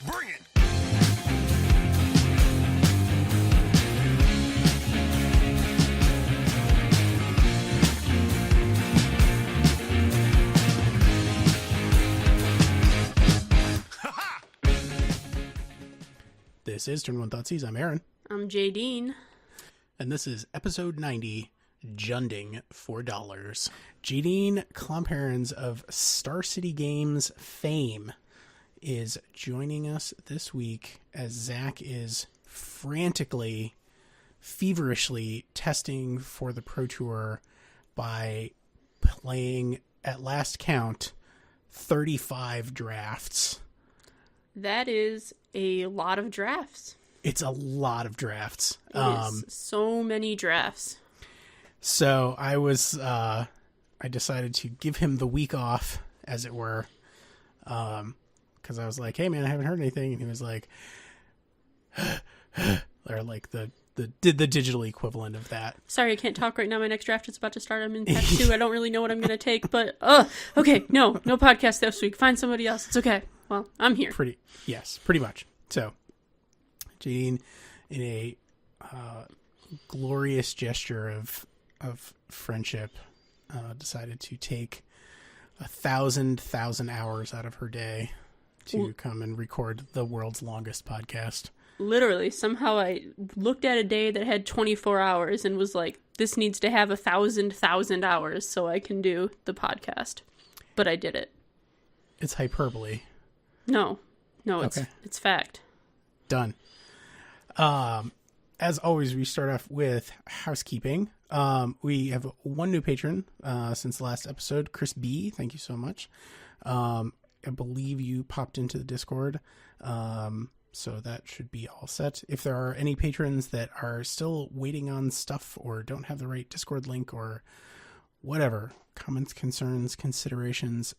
Bring it! This is Turn 1 Thoughtseize. I'm Aaron. I'm Jadine. And this is episode 90, Junding $4. Jadine Klomparens of Star City Games fame is joining us this week as Zach is frantically, feverishly testing for the Pro Tour by playing, at last count, 35 drafts. That is a lot of drafts. It's a lot of drafts. It is so many drafts. So I decided to give him the week off, as it were, because I was like, "Hey man, I haven't heard anything," and he was like, or like the digital equivalent of that. Sorry, I can't talk right now. My next draft is about to start. I'm in pack 2. I don't really know what I'm going to take, but okay, no podcast this week. Find somebody else. It's okay. Well, I'm here. Pretty much. So, Jadine, in a glorious gesture of friendship, decided to take 1,000 hours out of her day to come and record the world's longest podcast. Literally, somehow I looked at a day that had 24 hours and was like, this needs to have 1,000 hours so I can do the podcast. But I did it. It's hyperbole. No, Okay. it's fact. Done. As always, we start off with housekeeping. We have one new patron since the last episode, Chris B. Thank you so much. I believe you popped into the Discord, so that should be all set. If there are any patrons that are still waiting on stuff or don't have the right Discord link or whatever, comments, concerns, considerations,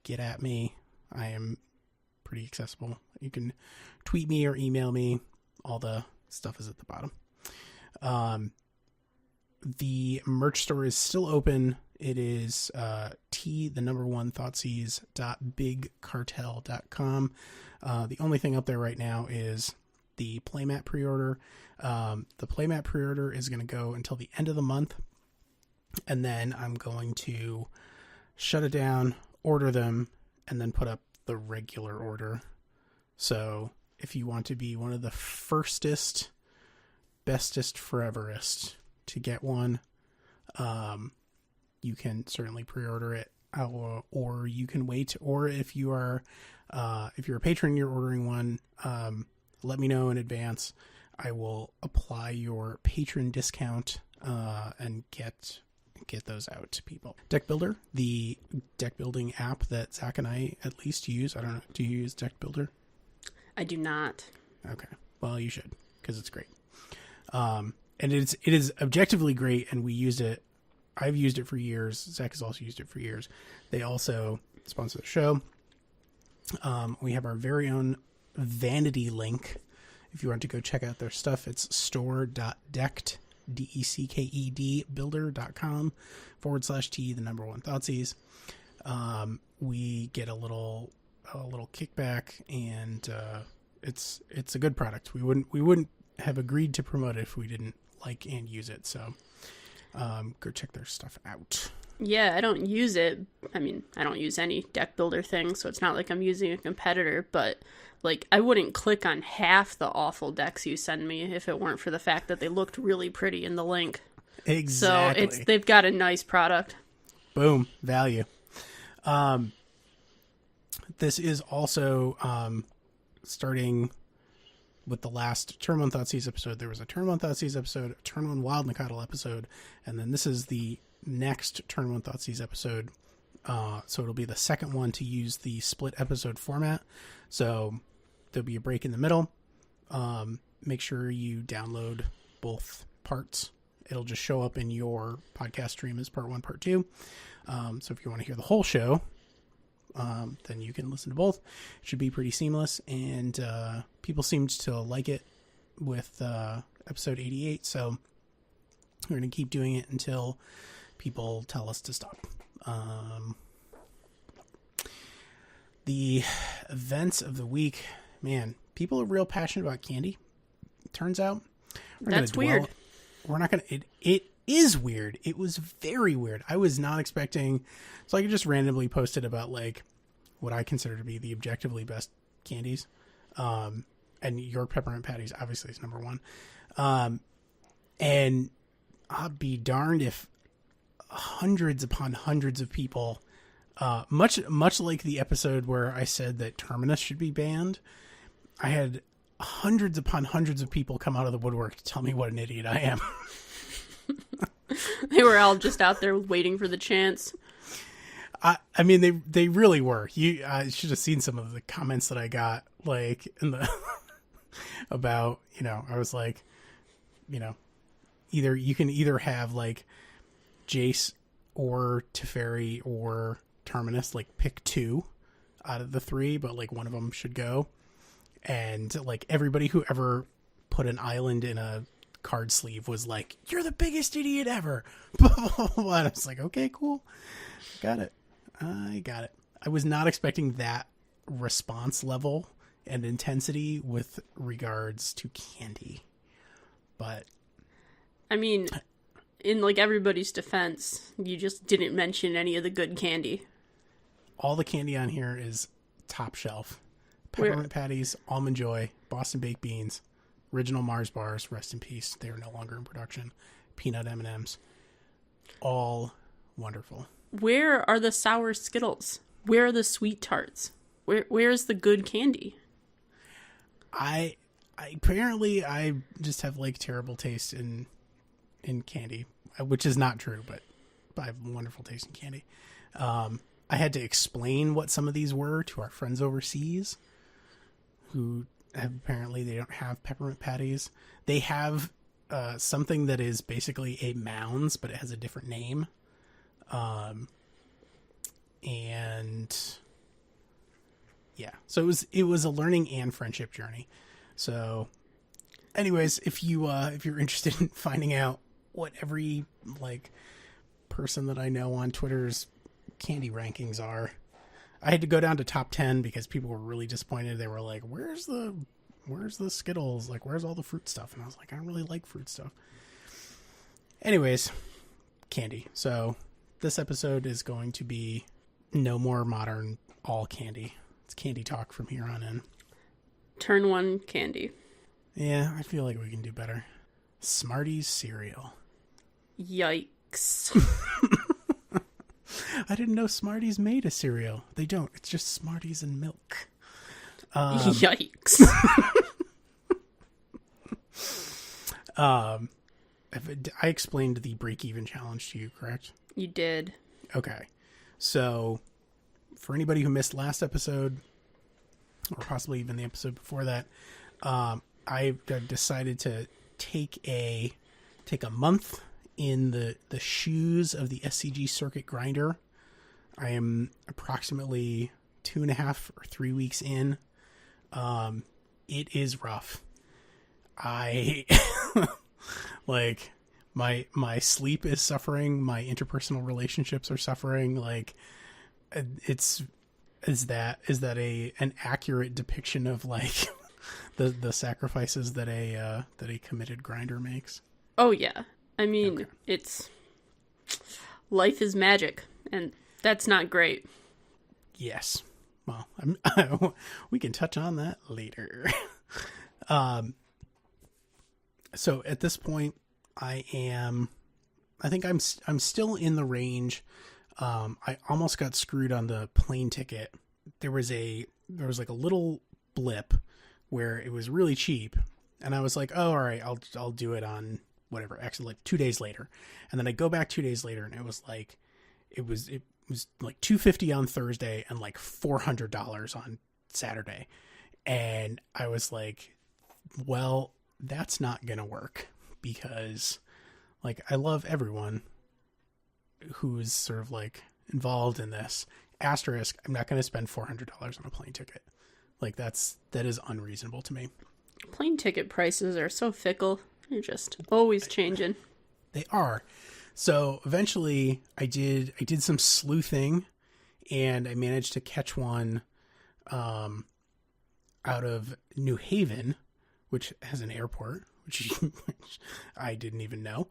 get at me. I am pretty accessible. You can tweet me or email me. All the stuff is at the bottom. The merch store is still open. It is Thoughtseize.bigcartel.com. The only thing up there right now is the playmat pre-order. The playmat pre-order is going to go until the end of the month. And then I'm going to shut it down, order them, and then put up the regular order. So if you want to be one of the firstest, bestest, foreverest to get one, you can certainly pre-order it, or you can wait. Or if you're a patron, you're ordering one, let me know in advance. I will apply your patron discount and get those out to people. Deck Builder, the deck building app that Zach and I at least use. I don't know. Do you use Deck Builder? I do not. Okay. Well, you should, because it's great. And it is objectively great, and we used it. I've used it for years. Zach has also used it for years. They also sponsor the show. We have our very own vanity link. If you want to go check out their stuff, it's store.decked, DECKED builder.com/T, the number 1 Thoughtseize. We get a little kickback, and it's a good product. We wouldn't have agreed to promote it if we didn't like and use it. So go check their stuff out. Yeah, I don't use it. I mean, I don't use any deck builder thing, so it's not like I'm using a competitor, but like I wouldn't click on half the awful decks you send me if it weren't for the fact that they looked really pretty in the link. Exactly. So they've got a nice product. Boom, value. This is also starting with the last Turn 1 Thoughtseize episode. There was a Turn 1 Thoughtseize episode, a Turn 1 Wild Nikadal episode, and then this is the next Turn 1 Thoughtseize episode. So it'll be the second one to use the split episode format. So there'll be a break in the middle. Make sure you download both parts. It'll just show up in your podcast stream as part 1, part 2. So if you want to hear the whole show, then you can listen to both. It should be pretty seamless, and people seemed to like it with episode 88, so we're going to keep doing it until people tell us to stop. The events of the week, man, people are real passionate about candy. Turns out. That's weird. We're not going to, it is weird. It was very weird. I was not expecting, so I just randomly posted about like what I consider to be the objectively best candies. And York peppermint patties obviously is number one. And I'll be darned if hundreds upon hundreds of people, much like the episode where I said that Terminus should be banned, I had hundreds upon hundreds of people come out of the woodwork to tell me what an idiot I am. They were all just out there waiting for the chance. I mean, they really were. I should have seen some of the comments that I got, like, in the about, I was like, you can either have, like, Jace or Teferi or Terminus, like, pick two out of the three, but, like, one of them should go. And, like, everybody who ever put an island in a card sleeve was like, you're the biggest idiot ever. And I was like, okay, cool. I got it. I was not expecting that response level and intensity with regards to candy. But I mean, in like everybody's defense, you just didn't mention any of the good candy. All the candy on here is top shelf. Peppermint patties, Almond Joy, Boston Baked Beans, original Mars bars, rest in peace. They are no longer in production. Peanut M&Ms. All wonderful. Where are the sour Skittles? Where are the sweet tarts? Where is the good candy? I apparently I just have like terrible taste in candy, which is not true, but I have wonderful taste in candy. I had to explain what some of these were to our friends overseas who apparently they don't have peppermint patties. They have something that is basically a Mounds, but it has a different name. And yeah, so it was a learning and friendship journey. So anyways, if you're interested in finding out what every like person that I know on Twitter's candy rankings are, I had to go down to top 10 because people were really disappointed. They were like, where's the Skittles? Like, where's all the fruit stuff? And I was like, I don't really like fruit stuff. Anyways, candy. So this episode is going to be no more modern, all candy. It's candy talk from here on in. Turn one candy. Yeah, I feel like we can do better. Smarties cereal. Yikes. I didn't know Smarties made a cereal. They don't. It's just Smarties and milk. Yikes. I explained the break-even challenge to you, correct? You did. Okay. So, for anybody who missed last episode, or possibly even the episode before that, I've decided to take a month in the shoes of the SCG circuit grinder. I am approximately 2.5 or 3 weeks in. It is rough. I like my sleep is suffering. My interpersonal relationships are suffering. Like is that an accurate depiction of like the sacrifices that a committed grinder makes? Oh yeah. I mean, okay. It's life is magic, and that's not great. Yes. Well, we can touch on that later. So at this point, I think I'm still in the range. I almost got screwed on the plane ticket. There was like a little blip where it was really cheap, and I was like, oh, all right, I'll do it on whatever, actually like 2 days later. And then I go back 2 days later and it was like $250 on Thursday and like $400 on Saturday. And I was like, well, that's not going to work because like, I love everyone who's sort of like involved in this. Asterisk, I'm not going to spend $400 on a plane ticket. Like that is unreasonable to me. Plane ticket prices are so fickle. They're just always changing. They are. So eventually I did some sleuthing and I managed to catch one out of New Haven, which has an airport, which I didn't even know.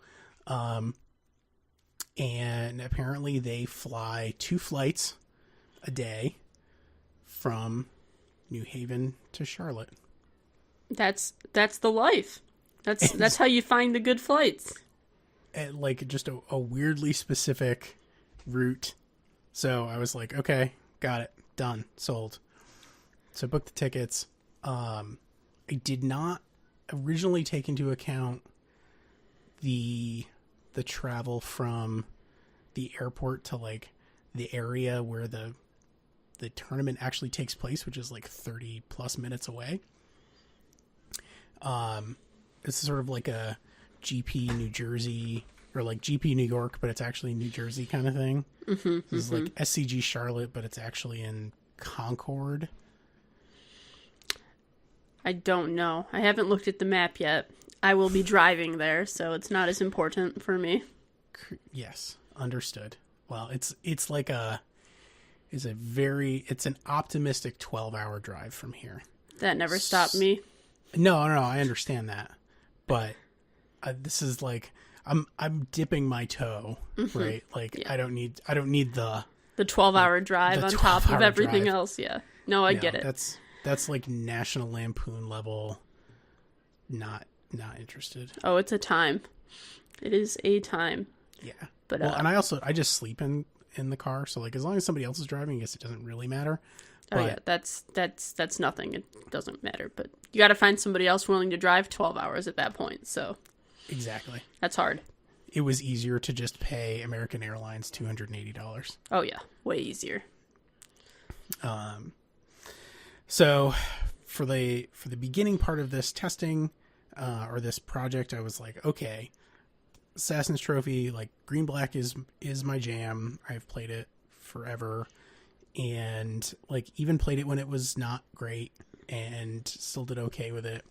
And apparently they fly 2 flights a day from New Haven to Charlotte. That's the life. That's how you find the good flights. And like just a weirdly specific route. So I was like, okay, got it, done, sold. So I booked the tickets. I did not originally take into account the travel from the airport to like the area where the tournament actually takes place, which is like 30 plus minutes away. It's sort of like a GP New Jersey or like GP New York, but it's actually New Jersey kind of thing. This is like SCG Charlotte, but it's actually in Concord. I don't know. I haven't looked at the map yet. I will be driving there, so it's not as important for me. Yes, understood. Well, it's an optimistic 12-hour drive from here. That never stopped me. No, I understand that. But this is like I'm dipping my toe, right? Like yeah. I don't need the 12-hour drive on top of everything else. Yeah. No, I get it. That's like National Lampoon level. Not interested. Oh, it's a time. It is a time. Yeah. But and I just sleep in the car, so like as long as somebody else is driving, I guess it doesn't really matter. But, yeah, that's nothing. It doesn't matter, but you got to find somebody else willing to drive 12 hours at that point. So exactly, that's hard. It was easier to just pay American Airlines $280. Oh yeah, way easier. So for the beginning part of this testing or this project, I was like, okay, Assassin's Trophy, like Green Black is my jam. I've played it forever. And like even played it when it was not great and still did okay with it.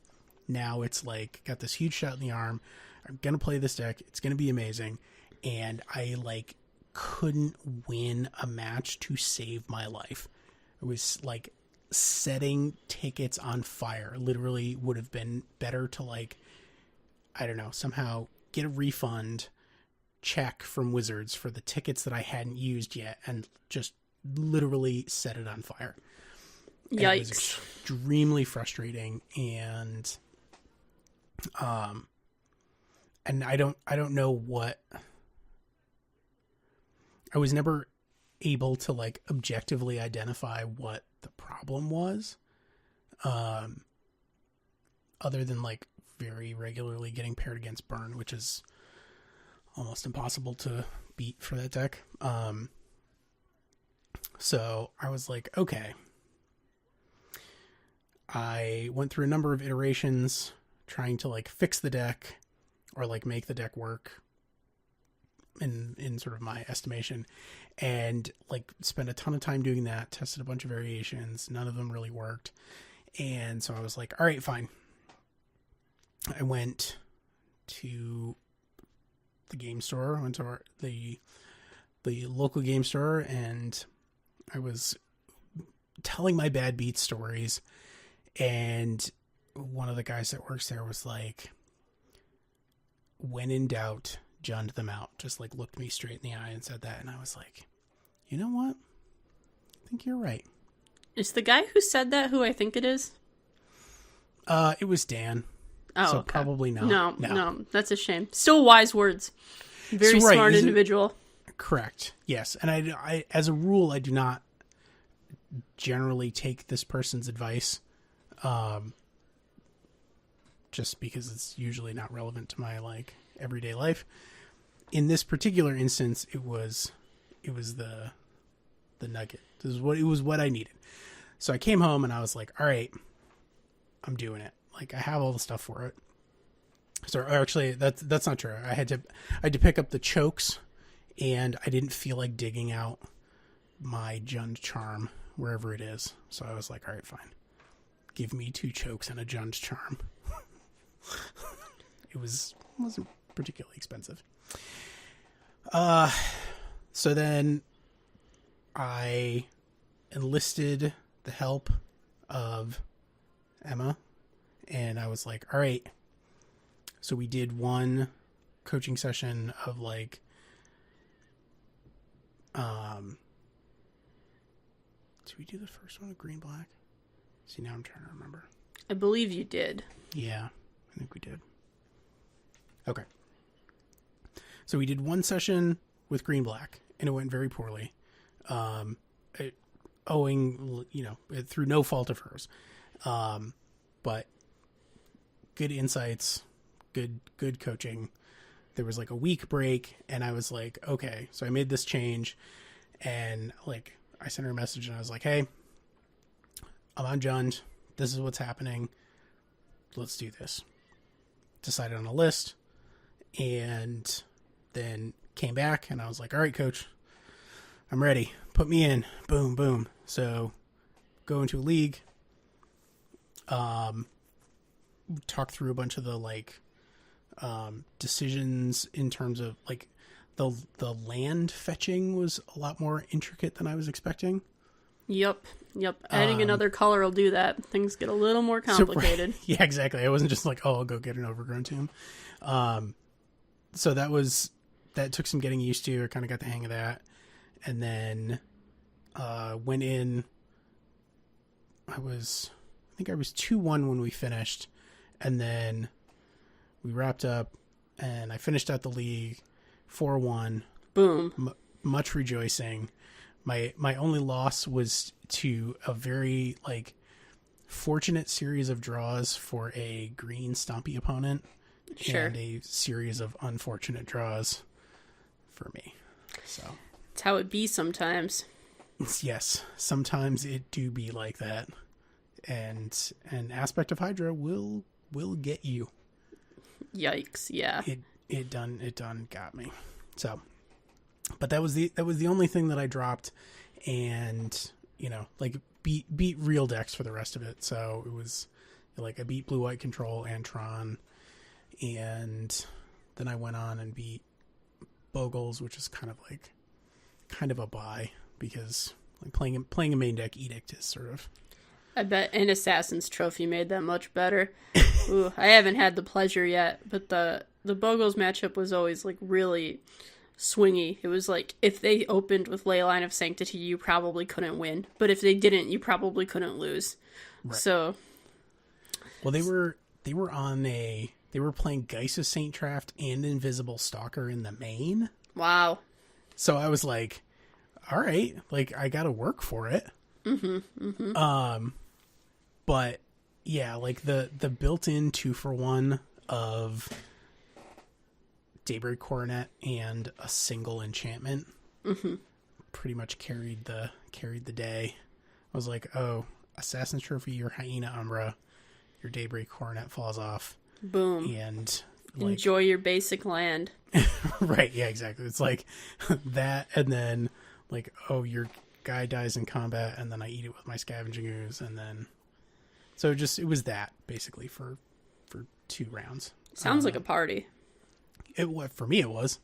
Now it's like got this huge shot in the arm. I'm going to play this deck. It's going to be amazing. And I like couldn't win a match to save my life. It was like setting tickets on fire. Literally would have been better to like, I don't know, somehow get a refund check from Wizards for the tickets that I hadn't used yet and just literally set it on fire. Yikes. And it was extremely frustrating, and I don't know what, I was never able to like objectively identify what the problem was, other than like very regularly getting paired against Burn, which is almost impossible to beat for that deck. So I was like, okay. I went through a number of iterations trying to like fix the deck or like make the deck work in sort of my estimation, and like spent a ton of time doing that, tested a bunch of variations. None of them really worked. And so I was like, all right, fine. I went to the game store, went to the local game store, and I was telling my bad beat stories, and one of the guys that works there was like, when in doubt, Jund them out. Just like looked me straight in the eye and said that, and I was like, you know what? I think you're right. Is the guy who said that who I think it is? It was Dan. Oh, so okay. Probably not. No, that's a shame. Still wise words. Very smart individual. Correct. Yes. And I, as a rule, I do not generally take this person's advice, just because it's usually not relevant to my like everyday life. In this particular instance, it was the nugget. It was what I needed. So I came home and I was like, all right, I'm doing it. Like I have all the stuff for it. So actually that's not true. I had to pick up the chokes, and I didn't feel like digging out my Jund charm wherever it is. So I was like, all right, fine. Give me 2 chokes and a Jund charm. It wasn't particularly expensive. So then I enlisted the help of Emma, and I was like, all right. So we did one coaching session of like, did we do the first one of green black? See, now I'm trying to remember. I believe you did. Yeah, I think we did. Okay. So we did one session with green black, and it went very poorly. Owing, through no fault of hers. But good insights, good coaching. There was like a week break, and I was like, okay. So I made this change, and like I sent her a message, and I was like, hey, I'm on Jund. This is what's happening. Let's do this. Decided on a list, and then came back, and I was like, all right, coach, I'm ready. Put me in. Boom, boom. So go into a league. Talk through a bunch of the like decisions in terms of like the land fetching was a lot more intricate than I was expecting. Yep. Adding another color will do that. Things get a little more complicated. So, yeah, exactly. I wasn't just like, oh, I'll go get an overgrown tomb. So that took some getting used to. I kind of got the hang of that. And then went in. I think I was 2-1 when we finished. And then we wrapped up, and I finished out the league 4-1. Boom. Much rejoicing. My only loss was to a very like fortunate series of draws for a green stompy opponent. Sure. And a series of unfortunate draws for me. So it's how it be sometimes. Yes, sometimes it do be like that. And an aspect of Hydra will get you. Yikes, yeah. It done got me. So, but that was the only thing that I dropped, and like beat real decks for the rest of it. So it was like I beat Blue White Control and Tron, and then I went on and beat Bogles, which is kind of a buy, because like playing a main deck Edict is sort of. I bet an Assassin's Trophy made that much better. Ooh, I haven't had the pleasure yet, but the Bogles matchup was always like really swingy. It was like if they opened with Leyline of Sanctity, you probably couldn't win, but if they didn't, you probably couldn't lose. Right. So, well, they were playing Geist of Saint Traft and Invisible Stalker in the main. Wow. So I was like, all right, like I got to work for it. But yeah, like the built-in 2-for-1 of Daybreak Coronet and a single enchantment pretty much carried the day. I was like, oh, Assassin's Trophy, your Hyena Umbra, your Daybreak Coronet falls off. Boom. And like, enjoy your basic land. Right, yeah, exactly. It's like that, and then like, oh, your guy dies in combat, and then I eat it with my Scavenging Ooze, and then so it was that basically for 2 rounds. Sounds like a party. For me it was.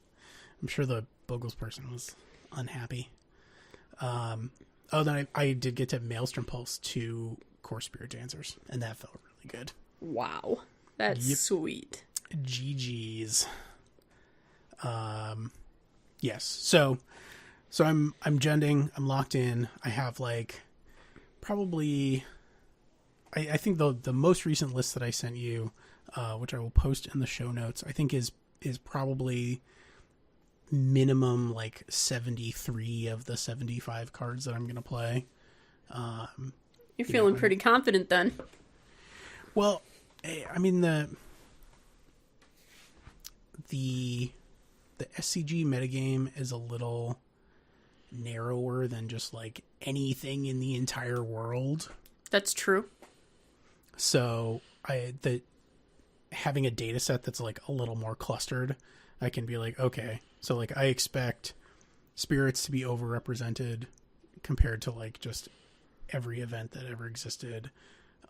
I'm sure the Bogles person was unhappy. Then I did get to Maelstrom Pulse 2 Core Spirit Dancers, and that felt really good. Wow, that's sweet. GG's. Yes. So I'm Junding. I'm locked in. I have like probably. I think the most recent list that I sent you, which I will post in the show notes, I think is probably minimum like 73 of the 75 cards that I'm going to play. You're feeling pretty confident then. Well, I mean the SCG metagame is a little narrower than just like anything in the entire world. That's true. So having a data set that's like a little more clustered, I can be like, okay, so like I expect spirits to be overrepresented compared to like just every event that ever existed.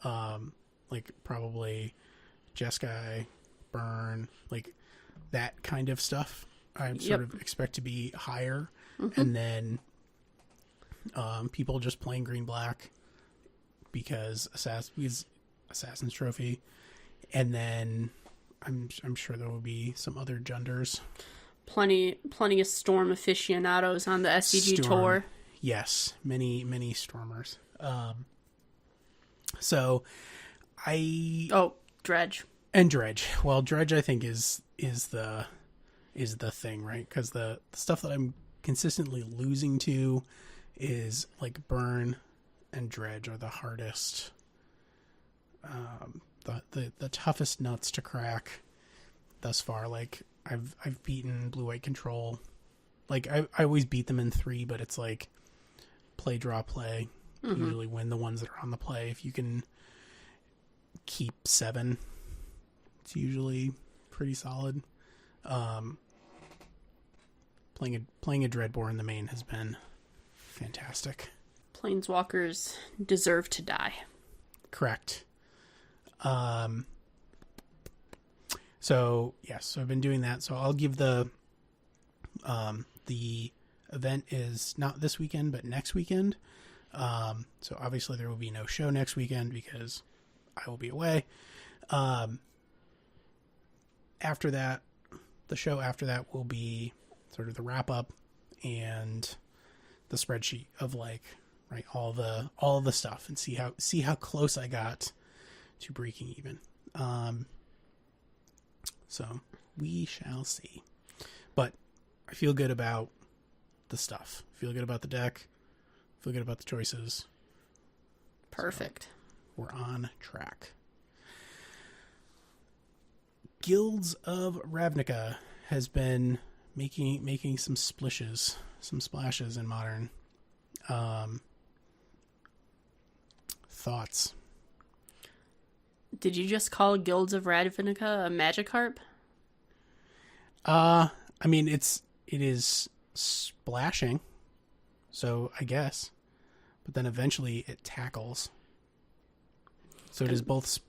Like probably Jeskai, Burn, like that kind of stuff. I sort of expect to be higher. And then people just playing green black because Assassin's Trophy, and then I'm sure there will be some other Junders. Plenty of Storm aficionados on the SCG tour. Yes, many Stormers. So Dredge. And Dredge. Well, Dredge I think is the thing, right? Because the stuff that I'm consistently losing to is like Burn and Dredge are the hardest, the toughest nuts to crack thus far. Like I've beaten Blue White Control. Like I always beat them in 3, but it's like play, draw, play. Mm-hmm. Usually win the ones that are on the play. If you can keep 7, it's usually pretty solid. Playing a Dreadbore in the main has been fantastic. Planeswalkers deserve to die. Correct. So yes, so I've been doing that. So I'll give the event is not this weekend, but next weekend. So obviously there will be no show next weekend because I will be away. After that, the show after that will be sort of the wrap up and the spreadsheet of like, right, all the stuff, and see how close I got to breaking even. So we shall see. But I feel good about the stuff. I feel good about the deck. I feel good about the choices. Perfect. So we're on track. Guilds of Ravnica has been making some splashes in Modern. Thoughts? Did you just call Guilds of Ravnica a Magikarp? I mean it is splashing, so I guess. But then eventually it tackles. So it is both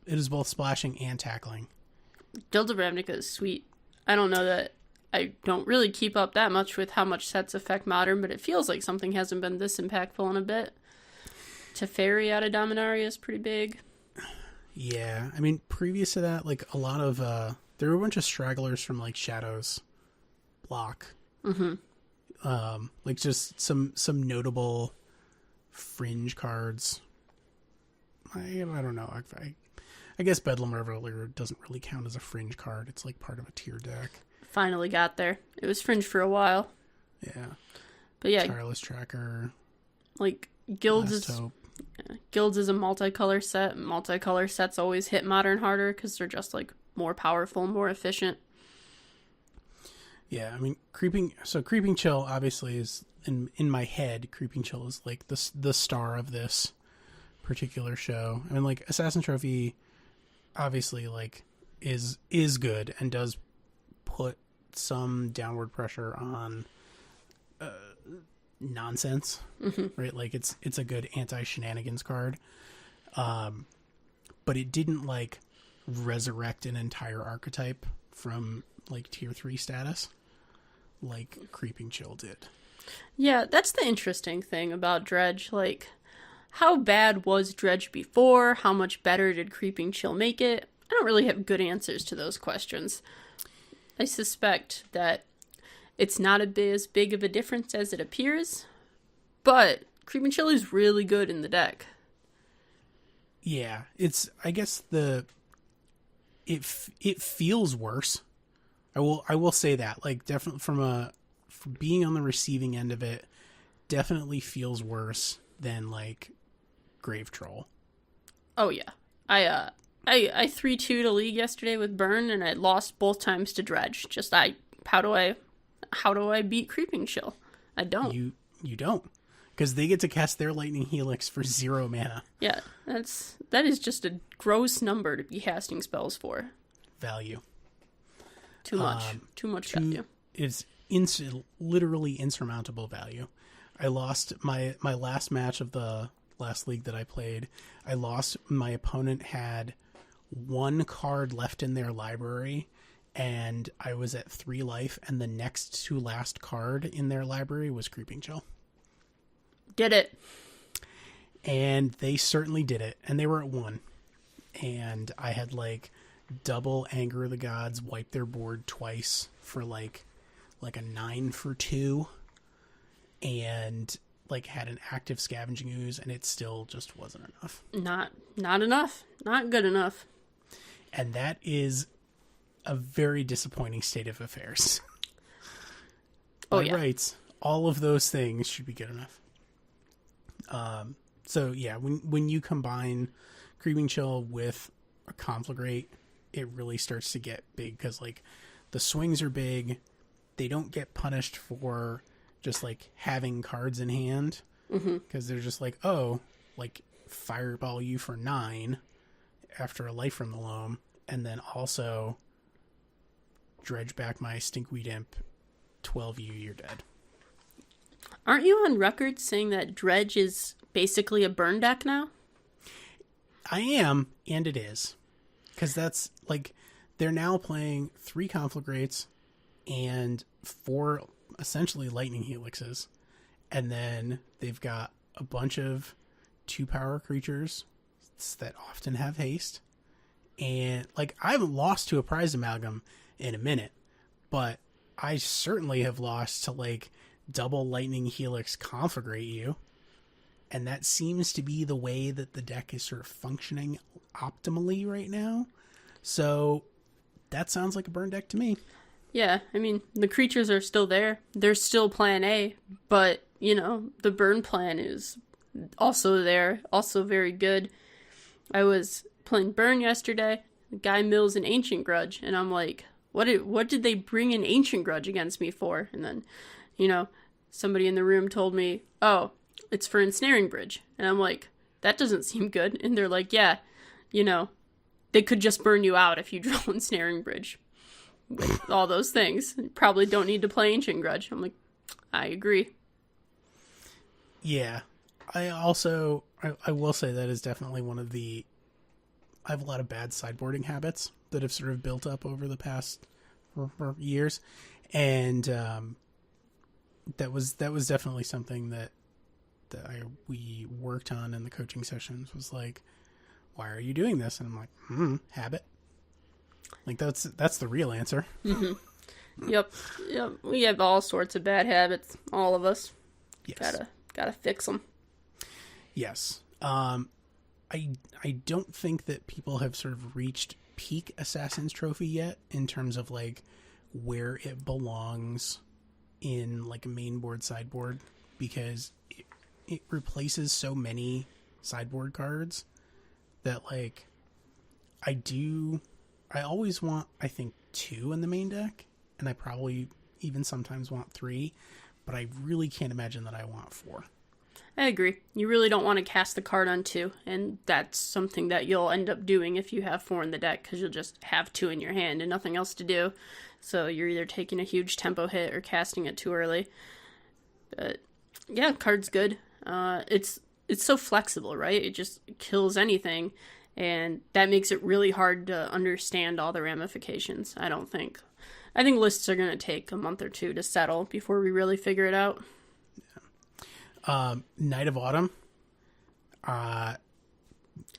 splashing and tackling. Guilds of Ravnica is sweet. I don't know that I don't really keep up that much with how much sets affect Modern, but it feels like something hasn't been this impactful in a bit. Teferi out of Dominaria is pretty big. Yeah, I mean, previous to that, like a lot of there were a bunch of stragglers from like Shadow's block. Mm-hmm. Like just some notable fringe cards. I don't know. I guess Bedlam Reveler doesn't really count as a fringe card. It's like part of a tier deck. Finally got there. It was fringe for a while. Yeah. But yeah. Tireless Tracker. Like, Guilds is a multicolor set. Multicolor sets always hit Modern harder because they're just, like, more powerful, more efficient. Yeah, I mean, Creeping Chill obviously is, in my head, Creeping Chill is, like, the star of this particular show. I mean, like, Assassin's Trophy obviously, like, is good and does put some downward pressure on nonsense, mm-hmm. right? Like it's a good anti-shenanigans card, but it didn't like resurrect an entire archetype from like tier 3 status like Creeping Chill did. Yeah, that's the interesting thing about Dredge. Like, how bad was Dredge before? How much better did Creeping Chill make it? I don't really have good answers to those questions. I suspect that it's not as big of a difference as it appears, but Creeping Chill is really good in the deck. Yeah, I guess it feels worse. I will say that, like, definitely from being on the receiving end of it, definitely feels worse than like Grave Troll. Oh yeah, I 3-2'd a league yesterday with Burn, and I lost both times to Dredge. How do I beat Creeping Chill? I don't. You don't, because they get to cast their Lightning Helix for 0 mana. Yeah, that is just a gross number to be casting spells for. Value. Too much value. It's literally insurmountable value. I lost my last match of the last league that I played. I lost. My opponent had 1 card left in their library, and I was at 3 life, and the next to last card in their library was Creeping Chill. Get it. And they certainly did it. And they were at 1. And I had like double Anger of the Gods wipe their board twice for like a 9 for 2. And like had an active Scavenging Ooze, and it still just wasn't enough. Not enough. Not good enough. And that is a very disappointing state of affairs. By rights, all of those things should be good enough. So yeah, when you combine Creeping Chill with a Conflagrate, it really starts to get big, because like the swings are big. They don't get punished for just like having cards in hand, because they're just like, oh, like Fireball you for 9 after a Life from the Loam, and then also dredge back my Stinkweed Imp, 12 you're dead. Aren't you on record saying that Dredge is basically a burn deck now? I am, and it is. Because that's, like, they're now playing 3 Conflagrates and 4, essentially, Lightning Helixes. And then they've got a bunch of 2-power creatures that often have haste. And, like, I haven't lost to a Prize Amalgam in a minute, but I certainly have lost to, like, double Lightning Helix Conflagrate you. And that seems to be the way that the deck is sort of functioning optimally right now. So that sounds like a burn deck to me. Yeah, I mean, the creatures are still there. They're still plan A, but, you know, the burn plan is also there, also very good. I was playing burn yesterday. The guy mills an Ancient Grudge, and I'm like, what did they bring an Ancient Grudge against me for? And then, you know, somebody in the room told me, oh, it's for Ensnaring Bridge. And I'm like, that doesn't seem good. And they're like, yeah, you know, they could just burn you out if you draw Ensnaring Bridge. With all those things. You probably don't need to play Ancient Grudge. I'm like, I agree. Yeah. I will say that is definitely one of the... I have a lot of bad sideboarding habits that have sort of built up over the past years. And that was definitely something that we worked on in the coaching sessions, was like, why are you doing this? And I'm like, habit. Like that's the real answer. Mm-hmm. Yep. We have all sorts of bad habits, all of us. Yes. Gotta fix them. Yes. I don't think that people have sort of reached peak Assassin's Trophy yet in terms of like where it belongs in like a main board sideboard, because it replaces so many sideboard cards that like I always want, I think, 2 in the main deck, and I probably even sometimes want 3, but I really can't imagine that I want 4. I agree. You really don't want to cast the card on 2, and that's something that you'll end up doing if you have 4 in the deck, because you'll just have 2 in your hand and nothing else to do. So you're either taking a huge tempo hit or casting it too early. But yeah, card's good. It's so flexible, right? It just kills anything, and that makes it really hard to understand all the ramifications, I don't think. I think lists are going to take a month or 2 to settle before we really figure it out. Night of Autumn.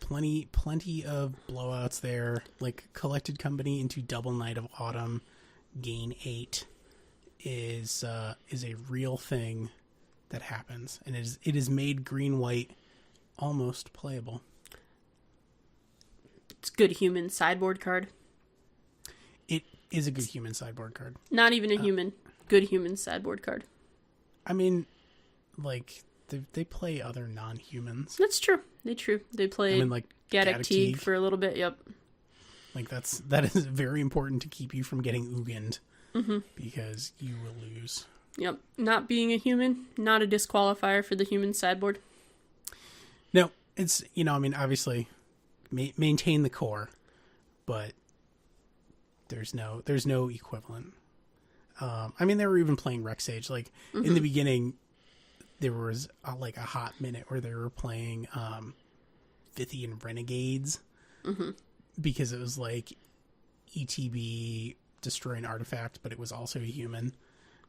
Plenty of blowouts there. Like Collected Company into double Night of Autumn, gain 8 is a real thing that happens, and it is made green-white almost playable. It's a good human sideboard card. It is a good human sideboard card. Not even a human. Good human sideboard card. I mean, like, they play other non-humans. That's true. They play like Gaddock Teague for a little bit, yep. Like, that is very important to keep you from getting Ugin, because you will lose. Yep. Not being a human, not a disqualifier for the human sideboard. No, it's, I mean, obviously, maintain the core, but there's no equivalent. I mean, they were even playing Rexage. Like, in the beginning, there was like a hot minute where they were playing Vythian Renegades, because it was like ETB, destroy an artifact, but it was also a human.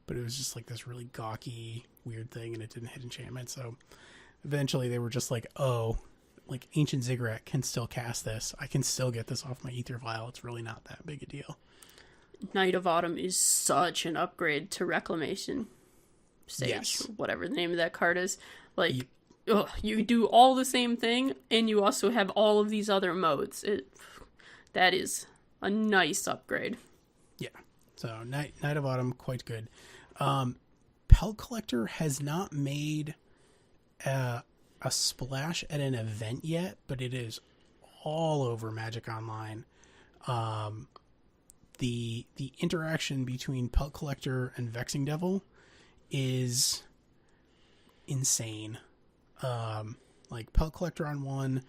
But it was just like this really gawky, weird thing, and it didn't hit enchantment. So eventually they were just like, oh, like Ancient Ziggurat can still cast this. I can still get this off my Ether Vial. It's really not that big a deal. Night of Autumn is such an upgrade to Reclamation Sage, Yes. whatever the name of that card is. Like, you do all the same thing, and you also have all of these other modes. That is a nice upgrade. Yeah. So Night of Autumn, quite good. Pelt Collector has not made a splash at an event yet, but it is all over Magic Online. The interaction between Pelt Collector and Vexing Devil is insane. Like Pelt Collector on one,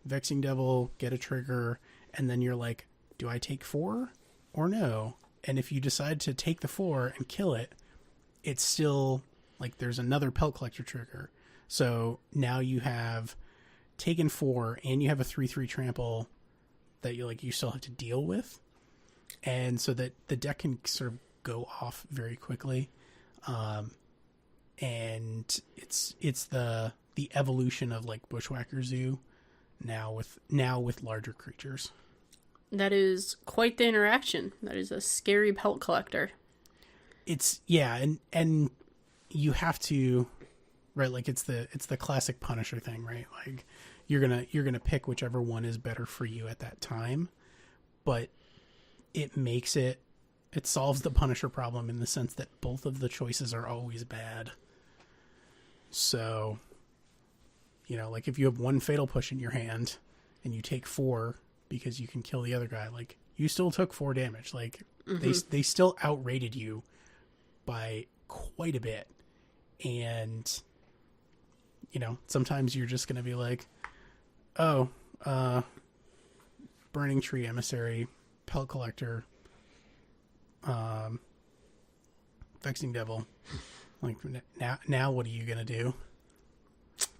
Vexing Devil, get a trigger, and then you're like, do I take 4 or no? And if you decide to take the 4 and kill it, it's still like there's another Pelt Collector trigger. So now you have taken 4 and you have a 3/3 trample that you still have to deal with. And so that the deck can sort of go off very quickly. And it's the evolution of like Bushwhacker Zoo now with larger creatures. That is quite the interaction. That is a scary Pelt Collector. It's and you have to, right, like it's the classic Punisher thing, right? Like you're gonna pick whichever one is better for you at that time, but it solves the Punisher problem in the sense that both of the choices are always bad. So, like if you have one Fatal Push in your hand and you take 4 because you can kill the other guy, like you still took 4 damage. Like they still outrated you by quite a bit. And, sometimes you're just going to be like, oh, Burning Tree Emissary, Pelt Collector, Vexing Devil. Like, now what are you going to do?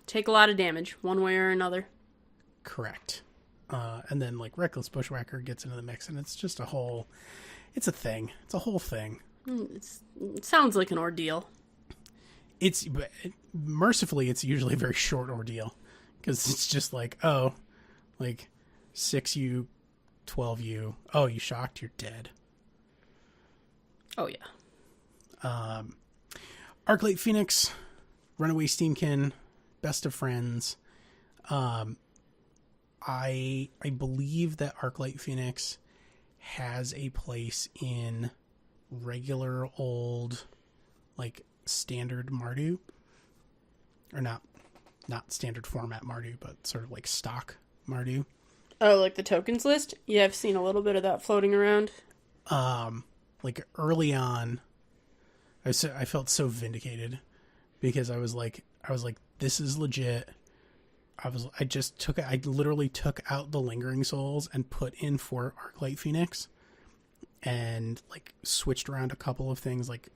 Take a lot of damage, one way or another. Correct. And then, like, Reckless Bushwhacker gets into the mix, and it's just it's a thing. It's a whole thing. It sounds like an ordeal. Mercifully, it's usually a very short ordeal. Because it's just like, 6U, 12U. Oh, you shocked? You're dead. Oh, yeah. Arclight Phoenix, Runaway Steamkin, Best of Friends. I believe that Arclight Phoenix has a place in regular old, like, standard Mardu. Or not standard format Mardu, but sort of like stock Mardu. Oh, like the tokens list? Yeah, I've seen a little bit of that floating around. Like early on, I felt so vindicated because I was like, this is legit. I literally took out the Lingering Souls and put in for Arclight Phoenix and like switched around a couple of things. Like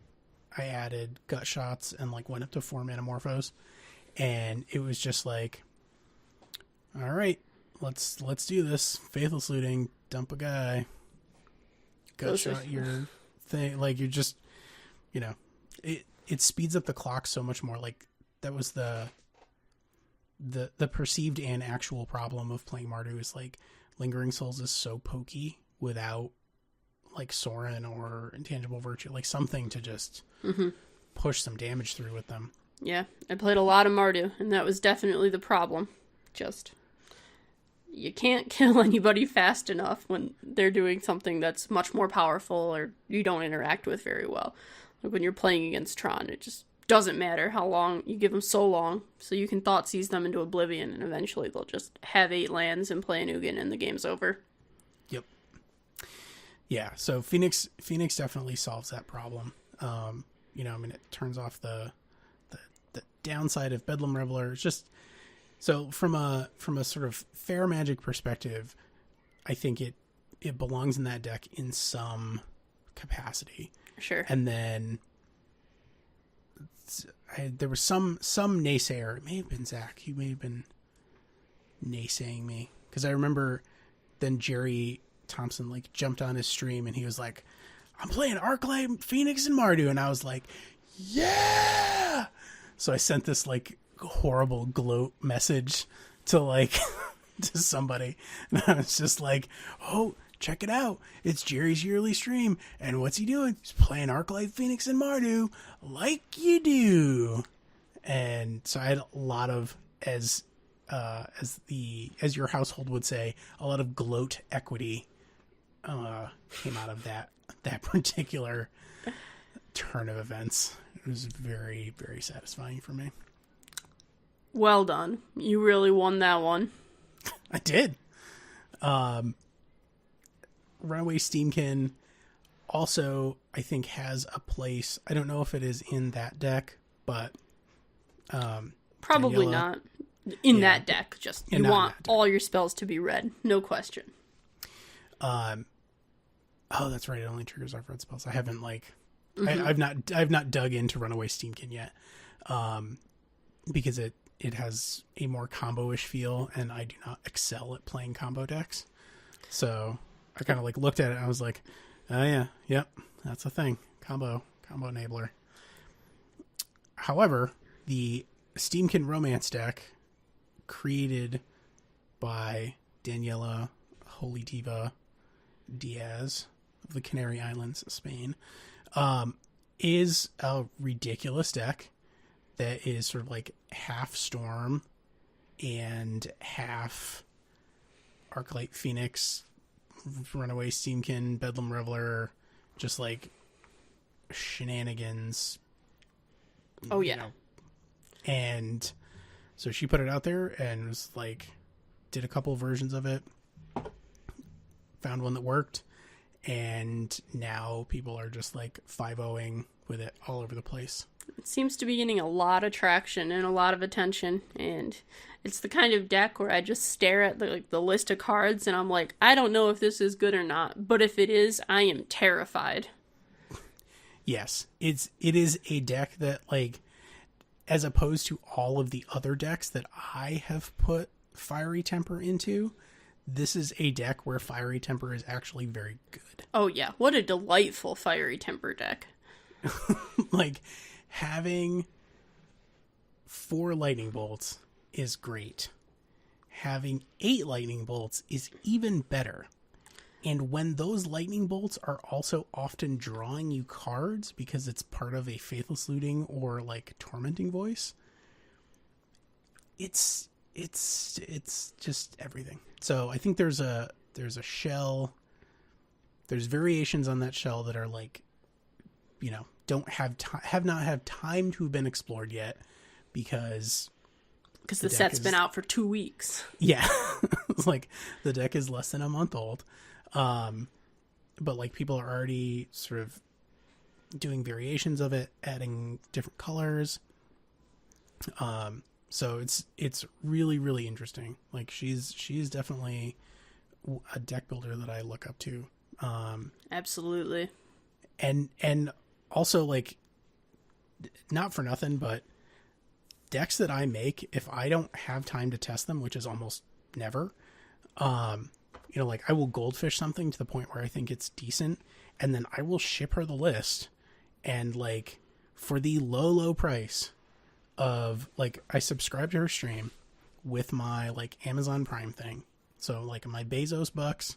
I added Gut Shots and like went up to 4 Manamorphos, and it was just like, all right, let's do this. Faithless Looting, dump a guy, Gut Shot your thing. Like you're just, it speeds up the clock so much more. Like that was the perceived and actual problem of playing Mardu is like Lingering Souls is so pokey without like Sorin or Intangible Virtue, like something to just push some damage through with them. Yeah, I played a lot of Mardu, and that was definitely the problem. Just, you can't kill anybody fast enough when they're doing something that's much more powerful or you don't interact with very well. Like when you're playing against Tron, it just doesn't matter how long you give them, so long, so you can Thoughtseize them into oblivion, and eventually they'll just have 8 lands and play an Ugin, and the game's over. Yep. Yeah, so Phoenix definitely solves that problem. It turns off the downside of Bedlam Reveler. It's just so from a sort of fair Magic perspective, I think it belongs in that deck in some capacity. Sure. And then there was some naysayer. It may have been Zach. He may have been naysaying me because I remember then Jerry Thompson like jumped on his stream and he was like, I'm playing Arclight Phoenix and Mardu, and I was like, yeah. So I sent this like horrible gloat message to like to somebody, and I was just like, oh, check it out, it's Jerry's yearly stream, and what's he doing? He's playing Arclight Phoenix and Mardu like you do. And so I had a lot of, as your household would say, a lot of gloat equity came out of that particular turn of events. It was very, very satisfying for me. Well done. You really won that one. I did. Runaway Steamkin also, I think, has a place. I don't know if it is in that deck, but probably Daniela, not in that deck. Just you want all your spells to be red, no question. Oh, that's right. It only triggers off red spells. I haven't I've not dug into Runaway Steamkin yet, because it has a more combo-ish feel, and I do not excel at playing combo decks. So I kind of looked at it and I was like, oh yeah, yep, that's a thing. Combo enabler. However, the Steamkin Romance deck, created by Daniela Holy Diva Diaz of the Canary Islands, Spain, is a ridiculous deck that is sort of like half Storm and half Arclight Phoenix, Runaway Steamkin, Bedlam Reveler, just like shenanigans. Oh yeah. And so she put it out there and was like, did a couple versions of it, found one that worked, and now people are just like 5-0ing with it all over the place. It seems to be getting a lot of traction and a lot of attention, and it's the kind of deck where I just stare at the list of cards and I'm like, I don't know if this is good or not, but if it is, I am terrified. Yes, it is a deck that, like, as opposed to all of the other decks that I have put Fiery Temper into, this is a deck where Fiery Temper is actually very good. Oh yeah, what a delightful Fiery Temper deck. Like, having 4 lightning bolts is great. Having 8 lightning bolts is even better. And when those lightning bolts are also often drawing you cards because it's part of a Faithless Looting or like Tormenting Voice, it's just everything. So I think there's a shell. There's variations on that shell that are like, don't have not had time to have been explored yet because the set's been out for 2 weeks. Yeah. It's like the deck is less than a month old. But like people are already sort of doing variations of it, adding different colors. So it's really, really interesting. Like she's definitely a deck builder that I look up to. Absolutely. And also, like, not for nothing, but decks that I make, if I don't have time to test them, which is almost never, like I will goldfish something to the point where I think it's decent, and then I will ship her the list, and like for the low price of, like, I subscribe to her stream with my like Amazon Prime thing. So like my Bezos bucks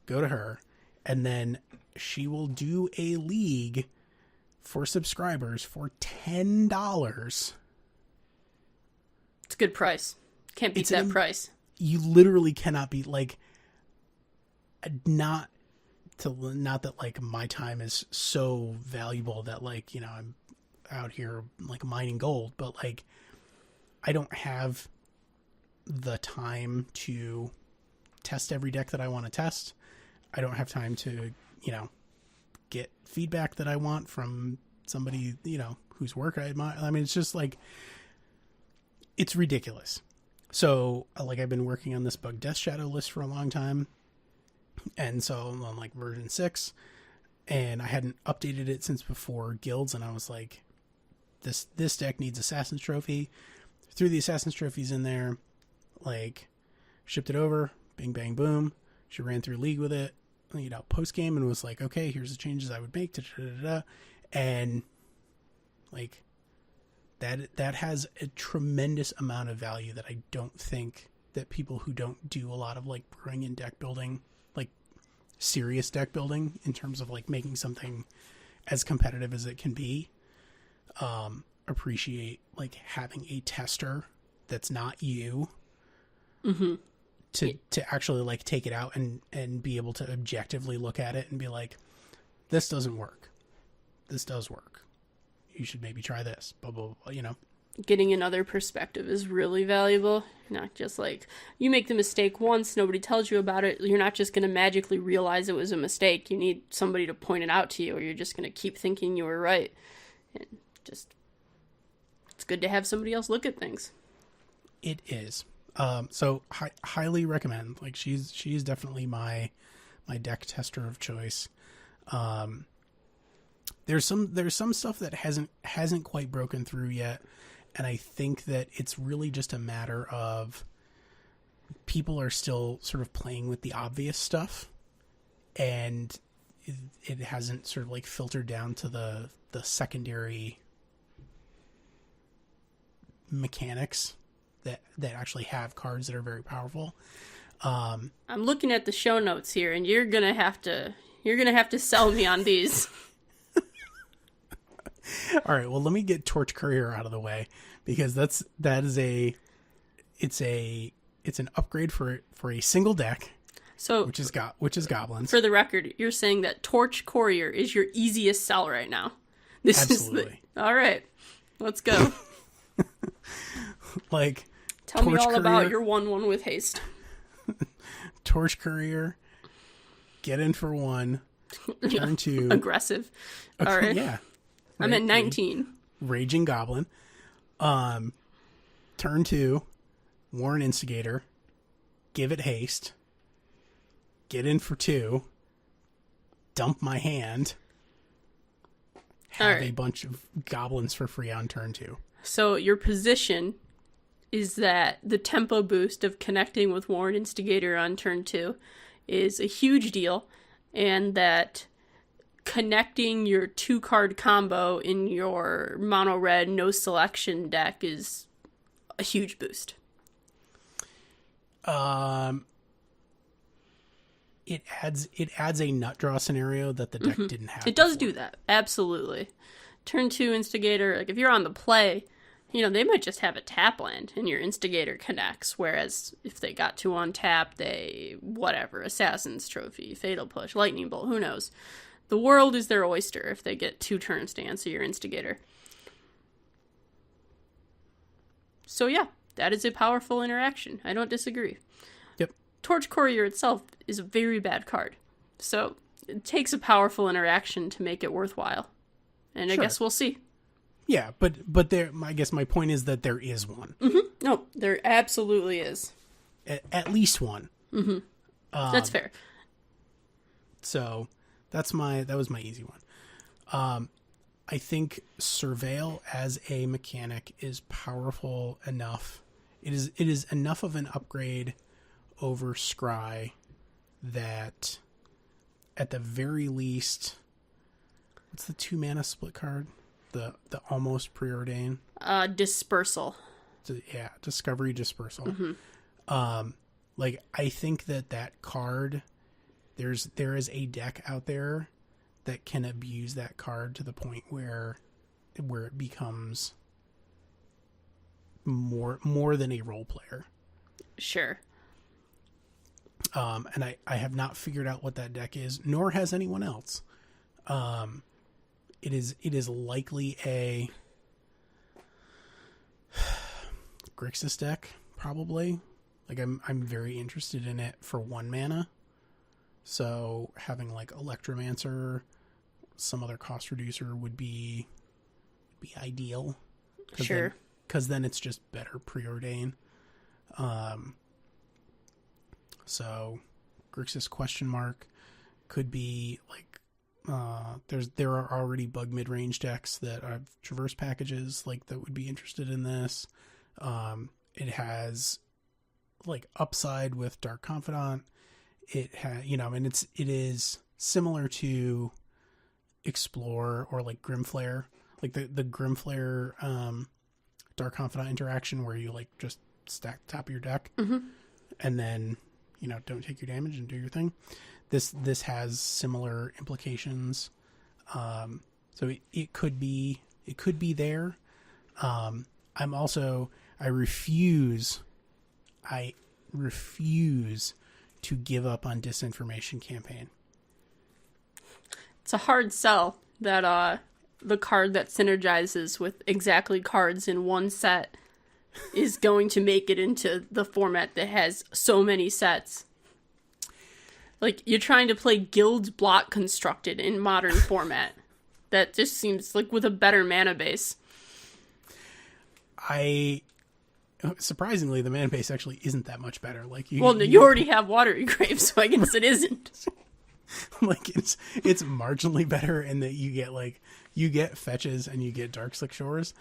go to her, and then she will do a league for subscribers for $10. It's a good price. Can't beat that price. You literally cannot beat, like, not that like my time is so valuable that, like, I'm out here like mining gold, but like I don't have the time to test every deck that I want to test. I don't have time to, get feedback that I want from somebody, whose work I admire. I mean, it's just like, it's ridiculous. So like I've been working on this Bug Death Shadow list for a long time. And so I'm on like version 6, and I hadn't updated it since before Guilds. And I was like, this deck needs Assassin's Trophy. Threw the Assassin's Trophies in there, like shipped it over, bing, bang, boom. She ran through League with it, post game, and was like, okay, here's the changes I would make. And like that has a tremendous amount of value that I don't think that people who don't do a lot of like brewing and deck building, like serious deck building in terms of like making something as competitive as it can be, appreciate like having a tester that's not you to actually like take it out and be able to objectively look at it and be like, this doesn't work. This does work. You should maybe try this, blah, blah, blah, you know? Getting another perspective is really valuable. Not just like, you make the mistake once, nobody tells you about it. You're not just going to magically realize it was a mistake. You need somebody to point it out to you, or you're just going to keep thinking you were right. And just, it's good to have somebody else look at things. It is. So highly recommend. Like she's definitely my deck tester of choice. There's some stuff that hasn't quite broken through yet, and I think that it's really just a matter of people are still sort of playing with the obvious stuff, and it hasn't sort of like filtered down to the secondary mechanics that actually have cards that are very powerful. I'm looking at the show notes here, and you're gonna have to sell me on these. All right, well, let me get Torch Courier out of the way, because it's an upgrade for a single deck. So which is goblins. For the record, you're saying that Torch Courier is your easiest sell right now. Absolutely. All right, let's go. Like, tell me all about your 1/1 with haste. Torch Courier, get in for 1, turn 2. Aggressive. Okay, all right. Yeah. I'm at 19. Raging Goblin. Turn 2, Warren Instigator, give it haste, get in for 2, dump my hand, have a bunch of goblins for free on turn 2. So your position is that the tempo boost of connecting with Warren Instigator on turn 2 is a huge deal, and that connecting your 2-card combo in your mono red no selection deck is a huge boost. It adds a nut draw scenario that the deck didn't have. It does do that, absolutely. Turn 2 Instigator, like if you're on the play, you know, they might just have a tap land and your Instigator connects, whereas if they got to untap, Assassin's Trophy, Fatal Push, Lightning Bolt, who knows. The world is their oyster if they get 2 turns to answer your Instigator. So yeah, that is a powerful interaction. I don't disagree. Yep. Torch Courier itself is a very bad card. So it takes a powerful interaction to make it worthwhile. And Sure. I guess we'll see. Yeah, but there. I guess my point is that there is one. Mm-hmm. No, there absolutely is. At least one. Mm-hmm. That's fair. So that was my easy one. I think Surveil as a mechanic is powerful enough. It is enough of an upgrade over Scry that at the very least, what's the 2 mana split card? The almost preordain. Dispersal. Discovery Dispersal. Mm-hmm. Like I think that card, there is a deck out there that can abuse that card to the point where it becomes more than a role player. Sure. And I have not figured out what that deck is, nor has anyone else. It is likely a Grixis deck, probably. Like I'm very interested in it for 1 mana. So having like Electromancer, some other cost reducer would be ideal. Sure. Because then it's just better preordain. So Grixis question mark could be like there are already bug mid-range decks that have traverse packages like that would be interested in this. It has like upside with Dark Confidant. It has, it is similar to Explore or like Grimflare. Like the Grimflare Dark Confidant interaction where you like just stack the top of your deck Mm-hmm. and then, don't take your damage and do your thing. This has similar implications. So it could be there. I refuse to give up on Disinformation Campaign. It's a hard sell that the card that synergizes with exactly cards in one set is going to make it into the format that has so many sets. Like, you're trying to play Guild Block Constructed in modern format. That just seems like with a better mana base. Surprisingly, the mana base actually isn't that much better. Like you already have Watery Grave, so I guess it isn't. Like it's marginally better in that you get fetches and you get Darkslick Shores,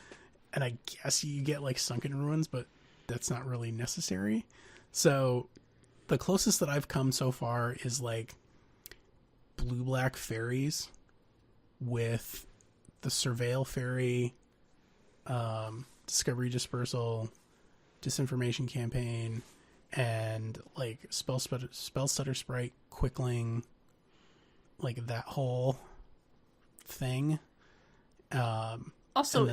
and I guess you get like Sunken Ruins, but that's not really necessary. So the closest that I've come so far is like blue-black fairies with the Surveil Fairy, Discovery Dispersal, Disinformation Campaign, and like Spellstutter Sprite, Quickling, like that whole thing. Also,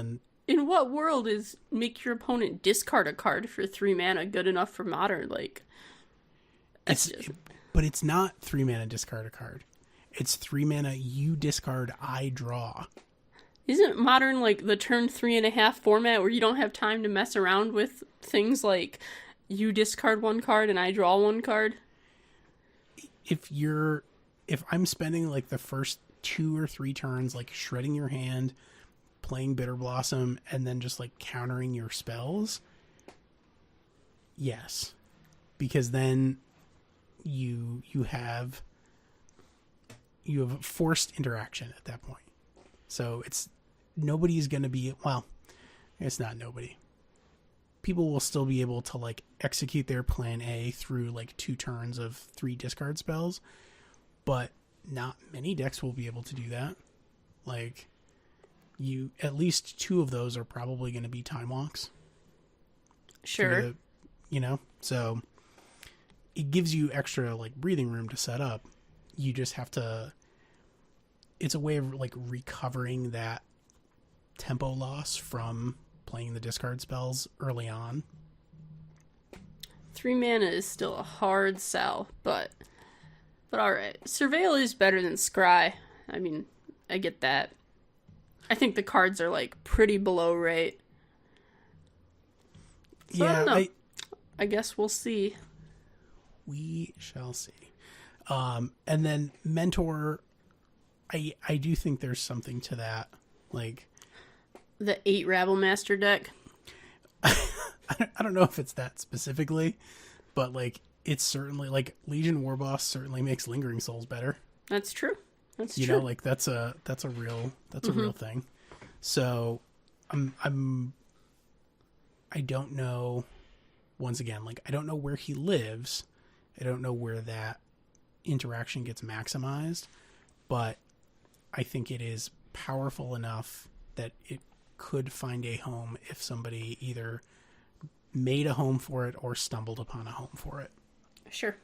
in what world is make your opponent discard a card for 3 mana good enough for modern? Like, but it's not 3 mana discard a card. It's 3 mana you discard, I draw. Isn't modern like the turn 3.5 format where you don't have time to mess around with things like you discard 1 card and I draw 1 card? If I'm spending like the first 2 or 3 turns like shredding your hand, playing Bitter Blossom, and then just like countering your spells, yes, because then you have forced interaction at that point. So nobody's going to be, well, it's not nobody. People will still be able to like execute their plan A through like 2 turns of 3 discard spells, but not many decks will be able to do that. Like at least 2 of those are probably going to be Time Walks. Sure. So it gives you extra like breathing room to set up. You just have to, it's a way of like recovering that tempo loss from playing the discard spells early on. 3 mana is still a hard sell, but alright. Surveil is better than Scry. I mean, I get that. I think the cards are like pretty below rate. So Yeah, I don't know. I guess we'll see. We shall see. And then Mentor, I do think there's something to that. Like the 8 Rabblemaster deck. I don't know if it's that specifically, but like it's certainly like Legion Warboss certainly makes Lingering Souls better. That's true. That's true. You know, like that's a real thing. So I don't know. Once again, like I don't know where he lives. I don't know where that interaction gets maximized, but I think it is powerful enough that it could find a home if somebody either made a home for it or stumbled upon a home for it. Sure.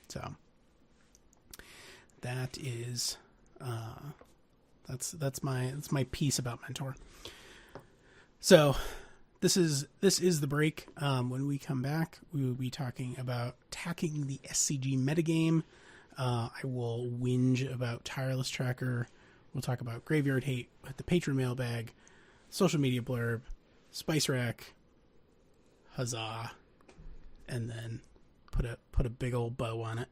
So that is that's my piece about Mentor. So this is the break. When we come back, we will be talking about attacking the SCG metagame. I will whinge about Tireless Tracker. We'll talk about Graveyard Hate with the Patron Mailbag, Social Media Blurb, Spice Rack, huzzah, and then put a big old bow on it.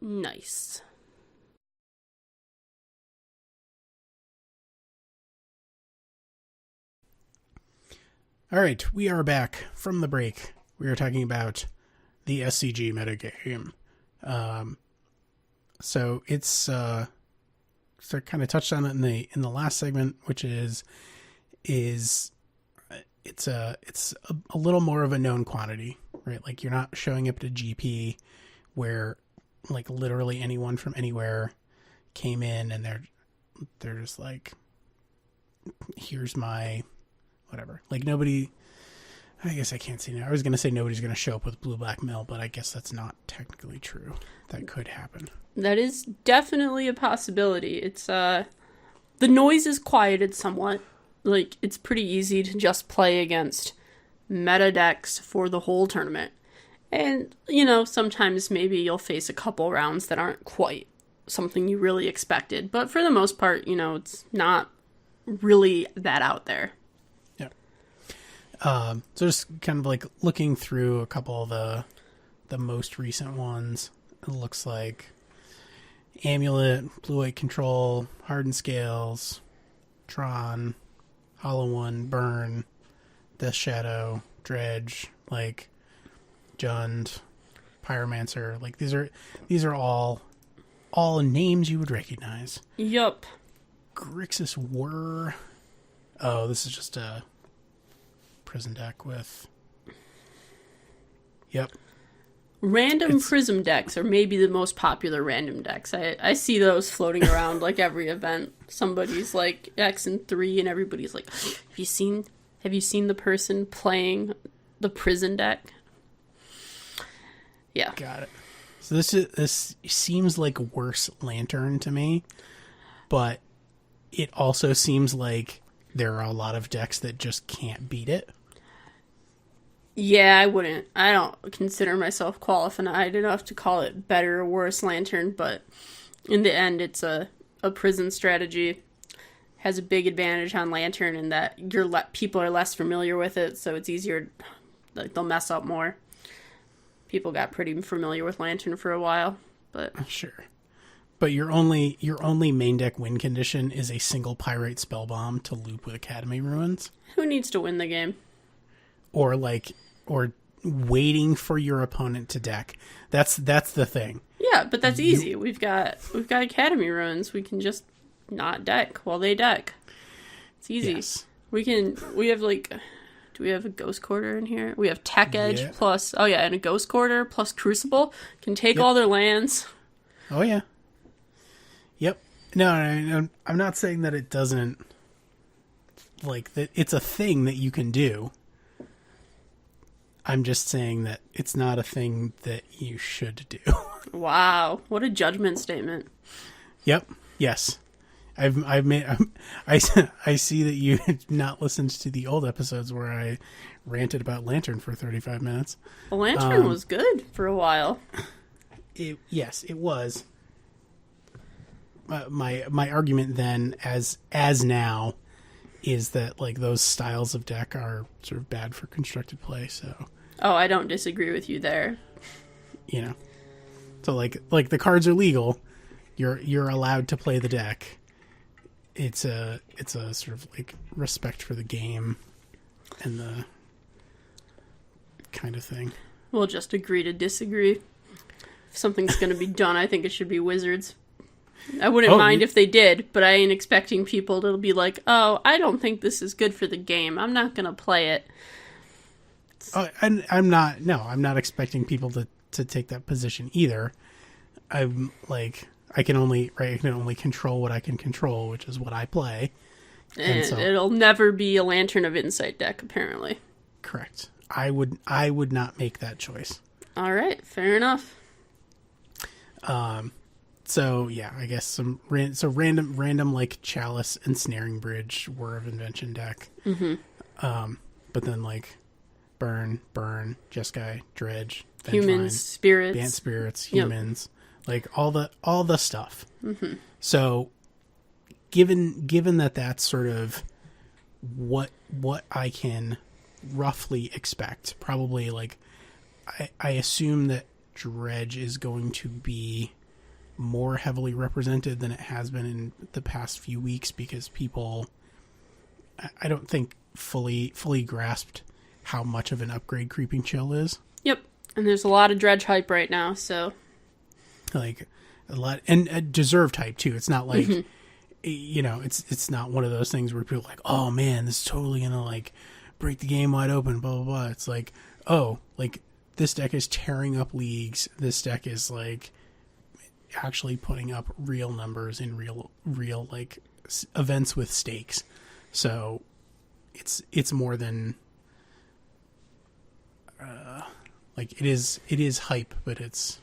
Nice. All right, we are back from the break. We are talking about the SCG metagame. So it's so I kind of touched on it in the last segment, which is it's a little more of a known quantity, right? Like you're not showing up to GP where like literally anyone from anywhere came in and they're just like, here's my whatever. Like nobody, I guess I can't say now. I was going to say nobody's going to show up with blue black mill, but I guess that's not technically true. That could happen. That is definitely a possibility. It's the noise is quieted somewhat. Like, it's pretty easy to just play against meta decks for the whole tournament. And, you know, sometimes maybe you'll face a couple rounds that aren't quite something you really expected. But for the most part, you know, it's not really that out there. Yeah. So just kind of like looking through a couple of the most recent ones, it looks like Amulet, Blue-White Control, Hardened Scales, Tron, Hollow One, Burn, Death Shadow, Dredge, like Jund, Pyromancer. Like these are all names you would recognize. Yup. Grixis Whir. Oh, this is just a prison deck with. Yep. Random Prism decks are maybe the most popular random decks. I see those floating around like every event. Somebody's like X and 3 and everybody's like, have you seen the person playing the prison deck? Yeah. Got it. So this seems like worse Lantern to me, but it also seems like there are a lot of decks that just can't beat it. Yeah, I don't consider myself qualified enough to call it better or worse Lantern, but in the end, it's a prison strategy. Has a big advantage on Lantern in that people are less familiar with it, so it's easier, like they'll mess up more. People got pretty familiar with Lantern for a while, but sure. But your only main deck win condition is a single Pyrite Spellbomb to loop with Academy Ruins. Who needs to win the game? Or waiting for your opponent to deck. That's the thing. Yeah, but that's easy. We've got Academy Ruins. We can just not deck while they deck. It's easy. Yes. We have like, do we have a Ghost Quarter in here? We have Tech Edge plus, and a Ghost Quarter plus Crucible. Can take all their lands. Oh yeah. Yep. No, I'm not saying that it doesn't, like, that it's a thing that you can do. I'm just saying that it's not a thing that you should do. Wow, what a judgment statement. Yep. Yes. I see that you not listened to the old episodes where I ranted about Lantern for 35 minutes. Well, Lantern was good for a while. Yes, it was. My argument then, as now, is that like those styles of deck are sort of bad for constructed play. So. Oh, I don't disagree with you there. You know, so like the cards are legal. You're allowed to play the deck. It's a sort of like respect for the game and the kind of thing. We'll just agree to disagree. If something's going to be done, I think it should be Wizards. I wouldn't mind if they did, but I ain't expecting people to be like, oh, I don't think this is good for the game. I'm not going to play it. I'm not expecting people to take that position either. I'm like, I can only control what I can control, which is what I play. And so, it'll never be a Lantern of Insight deck, apparently. Correct. I would not make that choice. All right, fair enough. So yeah, I guess random like Chalice and Snaring Bridge Whir of Invention deck. Mm-hmm. But then like Burn, Jeskai, Dredge, Humans, Spirits, Bant Spirits, Humans, like all the stuff. Mm-hmm. So given that that's sort of what I can roughly expect, probably like I assume that Dredge is going to be more heavily represented than it has been in the past few weeks because people, I don't think fully grasped how much of an upgrade Creeping Chill is. Yep, and there's a lot of Dredge hype right now, so like a lot, and deserved hype too. It's not like you know, it's not one of those things where people are like, oh man, this is totally gonna like break the game wide open, blah blah blah. It's like, oh, like this deck is tearing up leagues. This deck is like actually putting up real numbers in real like events with stakes. So it's more than like it is hype, but it's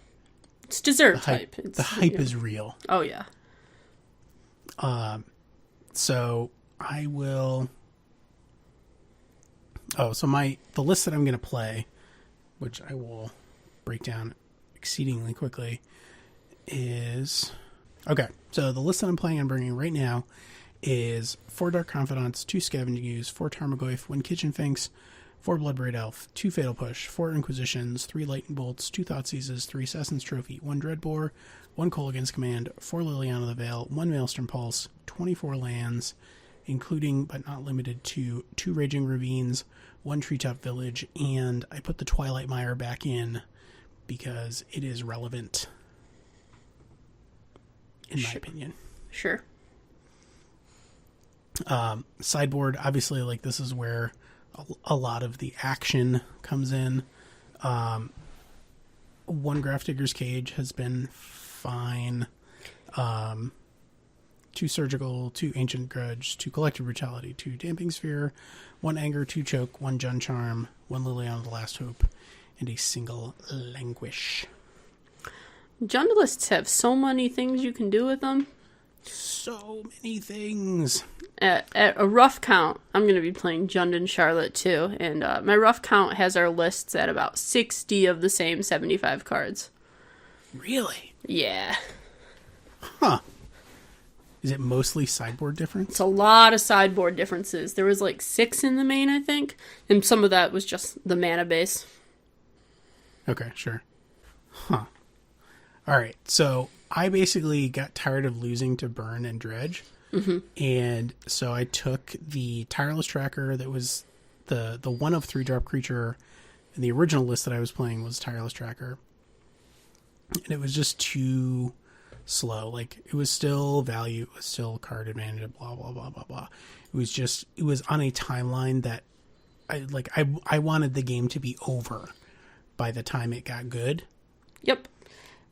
deserved hype. The hype is real. Oh yeah. So I will. Oh, so the list that I'm going to play, which I will break down exceedingly quickly, is okay. So the list that I'm planning on bringing right now is 4 Dark Confidants, 2 Scavenging Ooze, 4 Tarmogoyf, 1 Kitchen Finks, 4 Bloodbraid Elf, 2 Fatal Push, 4 Inquisitions, 3 Lightning Bolts, 2 Thoughtseizes, 3 Assassin's Trophy, 1 Dreadbore, 1 Kolaghan's Command, 4 Liliana of the Veil, 1 Maelstrom Pulse, 24 lands, including but not limited to 2 Raging Ravines, 1 Treetop Village, and I put the Twilight Mire back in because it is relevant, in my opinion. Sure. Sideboard, obviously, like, this is where a lot of the action comes in. 1 Grafdigger's Cage has been fine. 2 Surgical, 2 Ancient Grudge, 2 Collective Brutality, 2 Damping Sphere, 1 Anger, 2 Choke, 1 Jund Charm, 1 Liliana the Last Hope, and a single Languish. Jund lists have so many things you can do with them. So many things. At a rough count, I'm going to be playing Jund and Charlotte too, and my rough count has our lists at about 60 of the same 75 cards. Really? Yeah. Huh. Is it mostly sideboard difference? It's a lot of sideboard differences. There was like 6 in the main, I think, and some of that was just the mana base. Okay, sure. Huh. All right, so I basically got tired of losing to Burn and Dredge. Mm-hmm. And so I took the Tireless Tracker that was the 1 of 3 drop creature, and the original list that I was playing was Tireless Tracker. And it was just too slow. Like, it was still value, it was still card advantage, blah, blah, blah, blah, blah. It was on a timeline that I wanted the game to be over by the time it got good. Yep.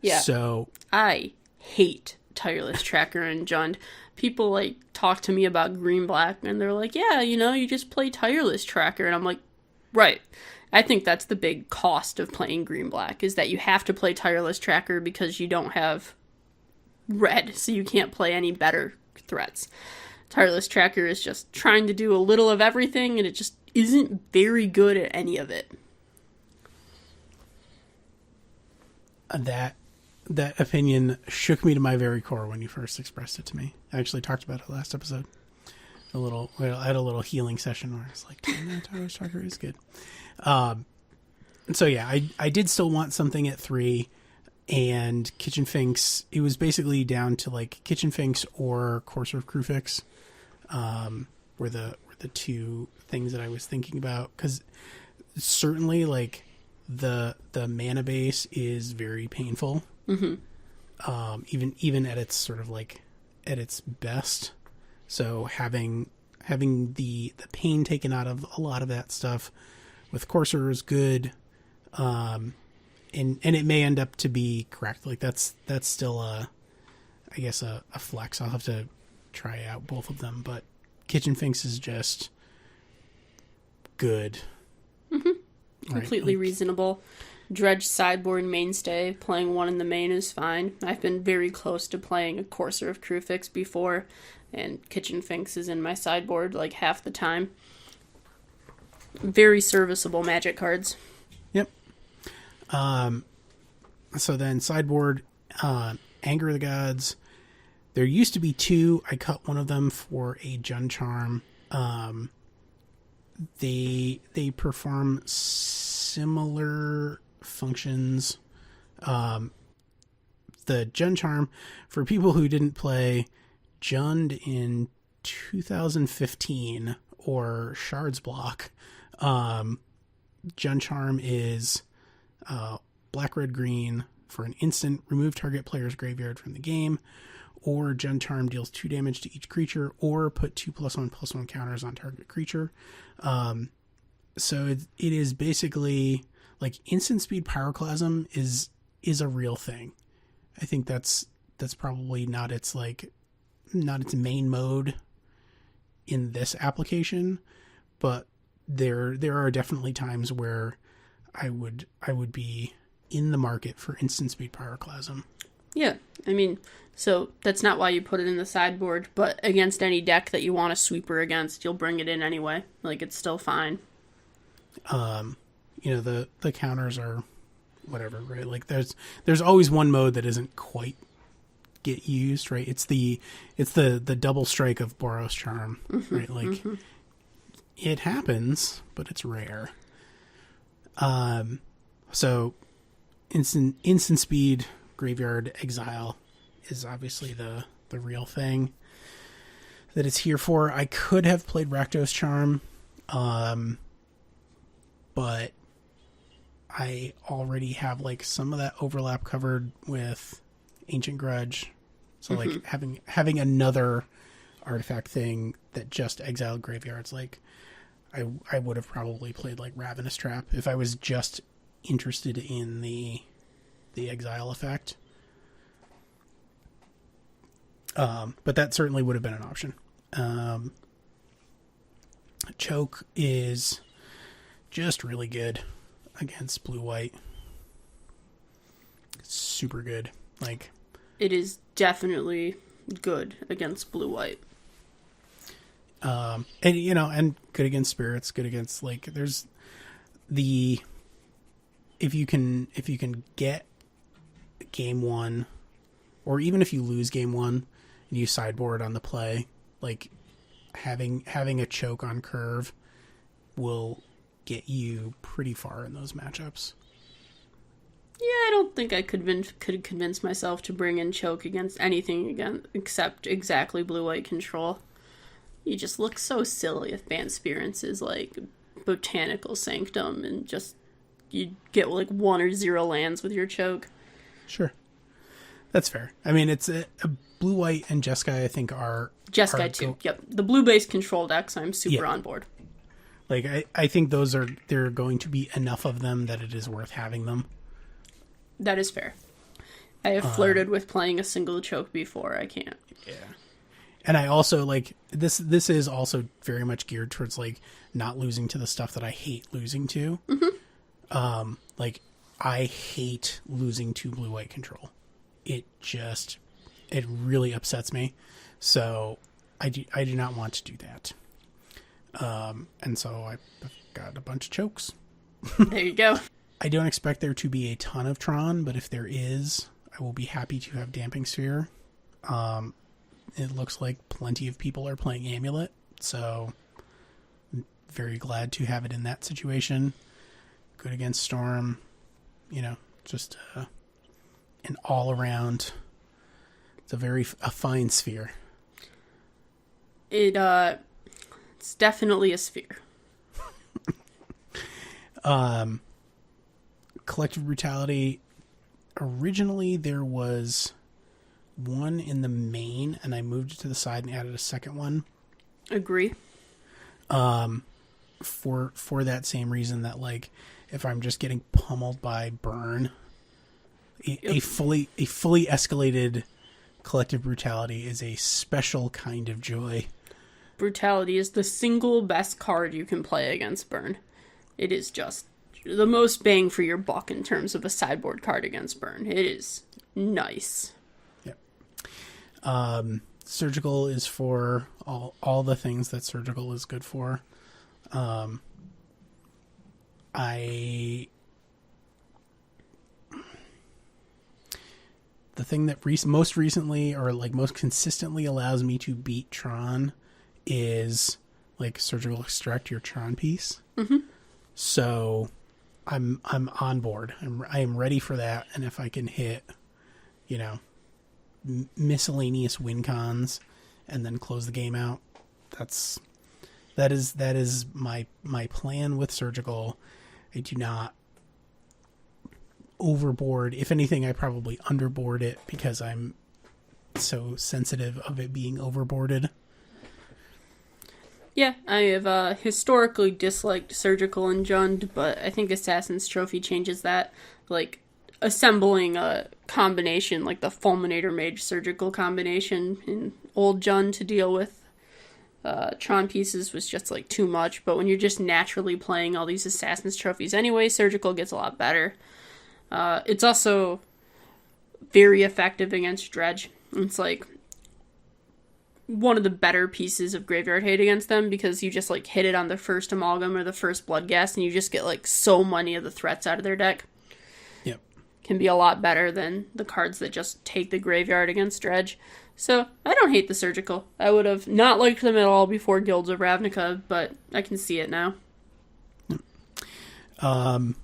Yeah. So I hate Tireless Tracker and Jund. People like talk to me about green black and they're like, yeah, you just play Tireless Tracker, and I'm like, right. I think that's the big cost of playing green black, is that you have to play Tireless Tracker because you don't have red, so you can't play any better threats. Tireless Tracker is just trying to do a little of everything, and it just isn't very good at any of it. That opinion shook me to my very core when you first expressed it to me. I actually talked about it last episode. I had a little healing session where I was like, Tireless Tracker is good. So yeah, I did still want something at 3, and Kitchen Finks, it was basically down to like Kitchen Finks or Courser of Crufix, were the 2 things that I was thinking about, because certainly like the mana base is very painful. Mm-hmm. Even at its sort of like at its best. So having the pain taken out of a lot of that stuff with Courser is good. And it may end up to be correct. Like that's still a flex. I'll have to try out both of them, but Kitchen Finks is just good. Mm-hmm. Completely reasonable. Dredge sideboard mainstay. Playing 1 in the main is fine. I've been very close to playing a Courser of Crufix before, and Kitchen Finks is in my sideboard like half the time. Very serviceable Magic cards. Yep. So then sideboard, Anger of the Gods. There used to be 2. I cut one of them for a Jund Charm. They perform similar functions. The Jund Charm, for people who didn't play Jund in 2015 or Shards Block, Jund Charm is black, red, green. For an instant, remove target player's graveyard from the game, or Jund Charm deals 2 damage to each creature, or put 2+1/+1 counters on target creature. So it is basically like instant speed pyroclasm is a real thing. I think that's probably not its main mode in this application, but there are definitely times where I would be in the market for instant speed Pyroclasm. Yeah, I mean, so that's not why you put it in the sideboard, but against any deck that you want a sweeper against, you'll bring it in anyway. Like, it's still fine. You know, the counters are whatever, right? Like, there's always one mode that isn't quite get used, right? It's the double strike of Boros Charm, right? Like, it happens, but it's rare. So instant speed Graveyard Exile is obviously the real thing that it's here for. I could have played Rakdos Charm, but I already have like some of that overlap covered with Ancient Grudge. So like having another artifact thing that just exiled graveyards, like I would have probably played like Ravenous Trap if I was just interested in the exile effect. But that certainly would have been an option. Choke is just really good against blue-white. Super good. Like, it is definitely good against blue-white. And you know, and good against spirits, good against, like, there's the if you can get game one, or even if you lose game one and you sideboard on the play, like having a choke on curve will get you pretty far in those matchups. Yeah, I don't think I could convince myself to bring in choke against anything again except exactly blue-white control. You just look so silly if Banned Spirits is like Botanical Sanctum and just you get like 1 or 0 lands with your choke. Sure. That's fair. I mean, it's a blue-white and Jeskai, I think, are... Jeskai too. Yep. The blue-based control decks, I'm super on board. Like, I think there are going to be enough of them that it is worth having them. That is fair. I have flirted with playing a single choke before. I can't. Yeah. And I also, like, this is also very much geared towards, like, not losing to the stuff that I hate losing to. Mm-hmm. Like, I hate losing to blue-white control. It really upsets me. So I do not want to do that. And so I've got a bunch of chokes. There you go. I don't expect there to be a ton of Tron, but if there is, I will be happy to have Damping Sphere. It looks like plenty of people are playing Amulet, so I'm very glad to have it in that situation. Good against Storm, you know, just an all-around, it's a fine sphere. It's definitely a sphere. Collective Brutality, originally there was one in the main, and I moved it to the side and added a second one. Agree. For that same reason that, like, if I'm just getting pummeled by burn, a fully escalated Collective Brutality is a special kind of joy. Brutality is the single best card you can play against burn. It is just the most bang for your buck in terms of a sideboard card against burn. It is nice. Yep. Surgical is for all the things that Surgical is good for. The thing that most recently, or like most consistently, allows me to beat Tron is like Surgical Extract your Tron piece. Mm-hmm. So I'm on board. I am ready for that. And if I can hit, you know, miscellaneous win cons and then close the game out, that is my plan with Surgical. I do not overboard. If anything, I probably underboard it because I'm so sensitive of it being overboarded. Yeah, I have historically disliked Surgical and Jund, but I think Assassin's Trophy changes that. Like, assembling a combination, like the Fulminator Mage Surgical combination in old Jund to deal with Tron Pieces was just like too much, but when you're just naturally playing all these Assassin's trophies anyway, Surgical gets a lot better. It's also very effective against Dredge. It's like one of the better pieces of Graveyard Hate against them, because you just like hit it on the first Amalgam or the first Bloodghast and you just get like so many of the threats out of their deck. Yep. Can be a lot better than the cards that just take the graveyard against Dredge. So I don't hate the Surgical. I would have not liked them at all before Guilds of Ravnica, but I can see it now. I'm